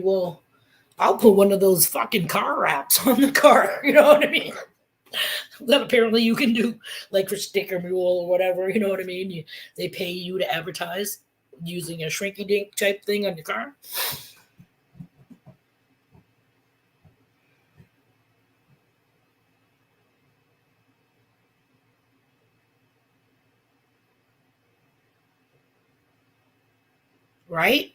I'll put one of those fucking car wraps on the car, you know what I mean? That apparently you can do, like for Sticker Mule or whatever, you know what I mean? They pay you to advertise using a shrinky dink type thing on your car. Right?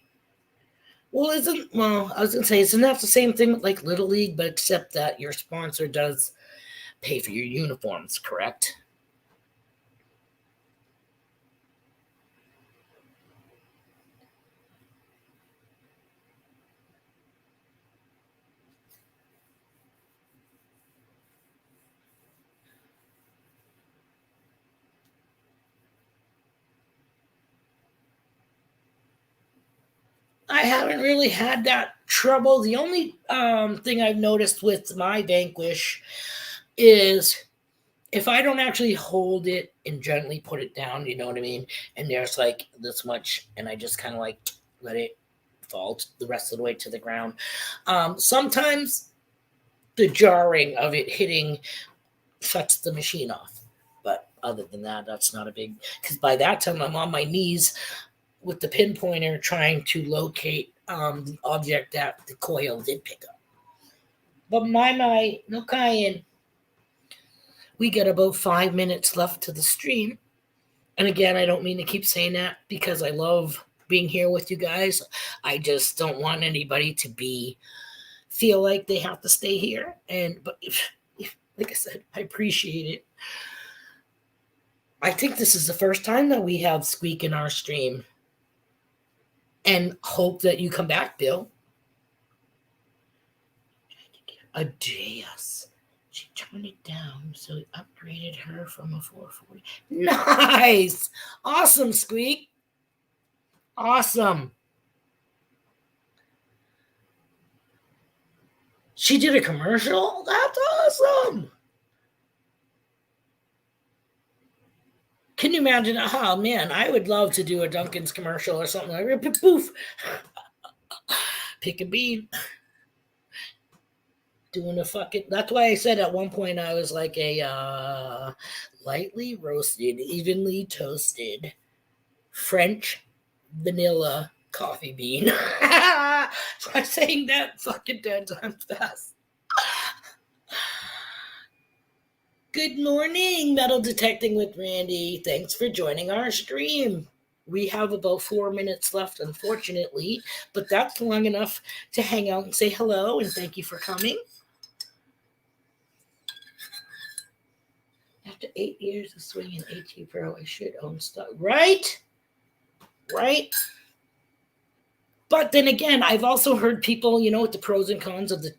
Well, I was gonna say, isn't that the same thing with like Little League, but except that your sponsor does pay for your uniforms, correct? I haven't really had that trouble. The only thing I've noticed with my Vanquish is if I don't actually hold it and gently put it down, you know what I mean? And there's like this much, and I just kind of like let it fall the rest of the way to the ground. Sometimes the jarring of it hitting shuts the machine off. But other than that, that's not a big, because by that time I'm on my knees with the pinpointer trying to locate the object that the coil did pick up. But my, no cayenne. We got about 5 minutes left to the stream. And again, I don't mean to keep saying that because I love being here with you guys. I just don't want anybody to feel like they have to stay here. But like I said, I appreciate it. I think this is the first time that we have Squeak in our stream. And hope that you come back, Bill. A Deus. She turned it down, so we upgraded her from a 440. Nice! Awesome, Squeak. Awesome. She did a commercial? That's awesome. Can you imagine? Oh, man, I would love to do a Dunkin's commercial or something like that. Poof. Pick a bean. Doing a fucking, that's why I said at one point I was like a lightly roasted, evenly toasted French vanilla coffee bean. So I'm saying that fucking 10 times fast. Good morning, Metal Detecting with Randy. Thanks for joining our stream. We have about 4 minutes left, unfortunately, but that's long enough to hang out and say hello and thank you for coming. After 8 years of swinging AT Pro, I should own stock. Right? But then again, I've also heard people, with the pros and cons of the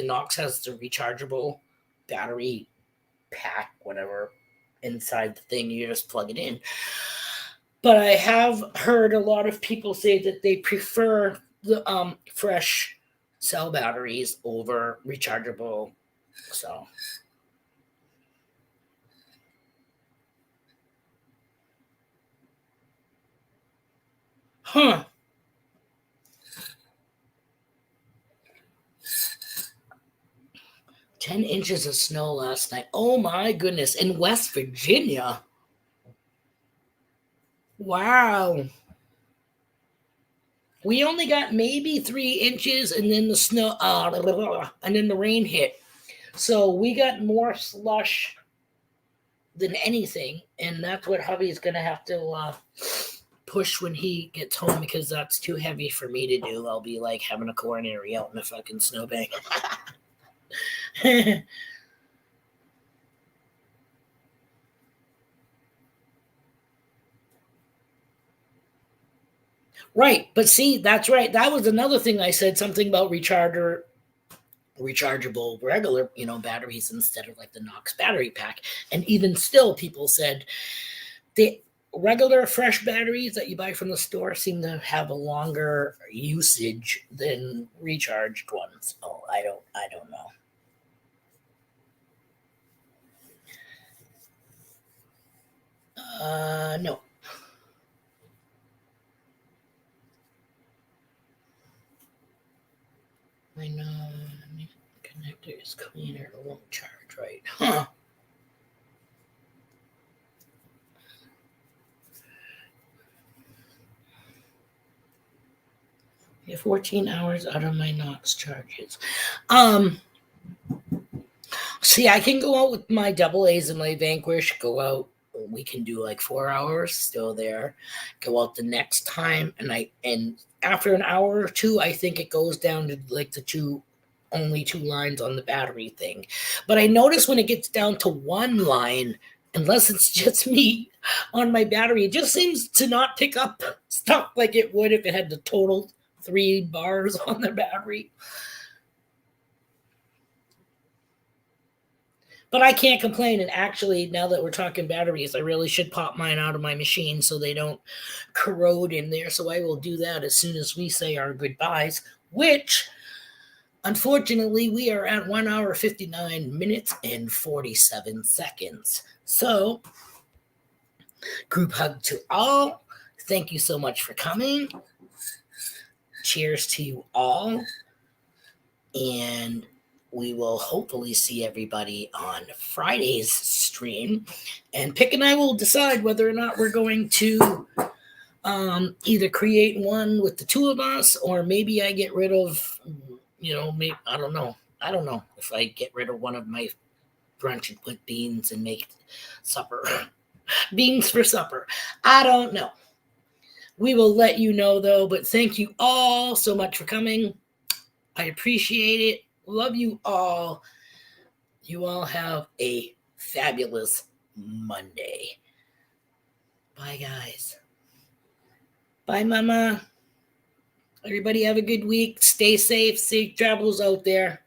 Knox has the rechargeable battery pack, whatever, inside the thing. You just plug it in. But I have heard a lot of people say that they prefer the fresh cell batteries over rechargeable. So. Huh. "10 inches of snow last night." Oh my goodness. In West Virginia. Wow. We only got maybe 3 inches and then the snow, and then the rain hit. So we got more slush than anything. And that's what hubby's going to have to push when he gets home because that's too heavy for me to do. I'll be like having a coronary out in a fucking snowbank. Right. But see, that's right. That was another thing I said, something about recharger rechargeable regular, batteries instead of like the Knox battery pack. And even still, people said the regular fresh batteries that you buy from the store seem to have a longer usage than recharged ones. Oh, I don't know. No. My connector is cleaner. It won't charge right. Huh. Yeah, 14 hours out of my Knox charges. See, I can go out with my double A's and my Vanquish. Go out. We can do like 4 hours still there. Go out the next time, and after an hour or two, I think it goes down to like only two lines on the battery thing. But I notice when it gets down to one line, unless it's just me on my battery, it just seems to not pick up stuff like it would if it had the total 3 bars on the battery. But I can't complain. And actually, now that we're talking batteries, I really should pop mine out of my machine so they don't corrode in there. So I will do that as soon as we say our goodbyes, which unfortunately we are at 1 hour, 59 minutes and 47 seconds. So, group hug to all. Thank you so much for coming. Cheers to you all. And we will hopefully see everybody on Friday's stream. And Pick and I will decide whether or not we're going to either create one with the two of us, or maybe I get rid of, maybe, I don't know. I don't know if I get rid of one of my brunch with beans and make supper. Beans for supper. I don't know. We will let you know, though. But thank you all so much for coming. I appreciate it. Love you all. You all have a fabulous Monday. Bye, guys. Bye, Mama. Everybody have a good week. Stay safe. Safe travels out there.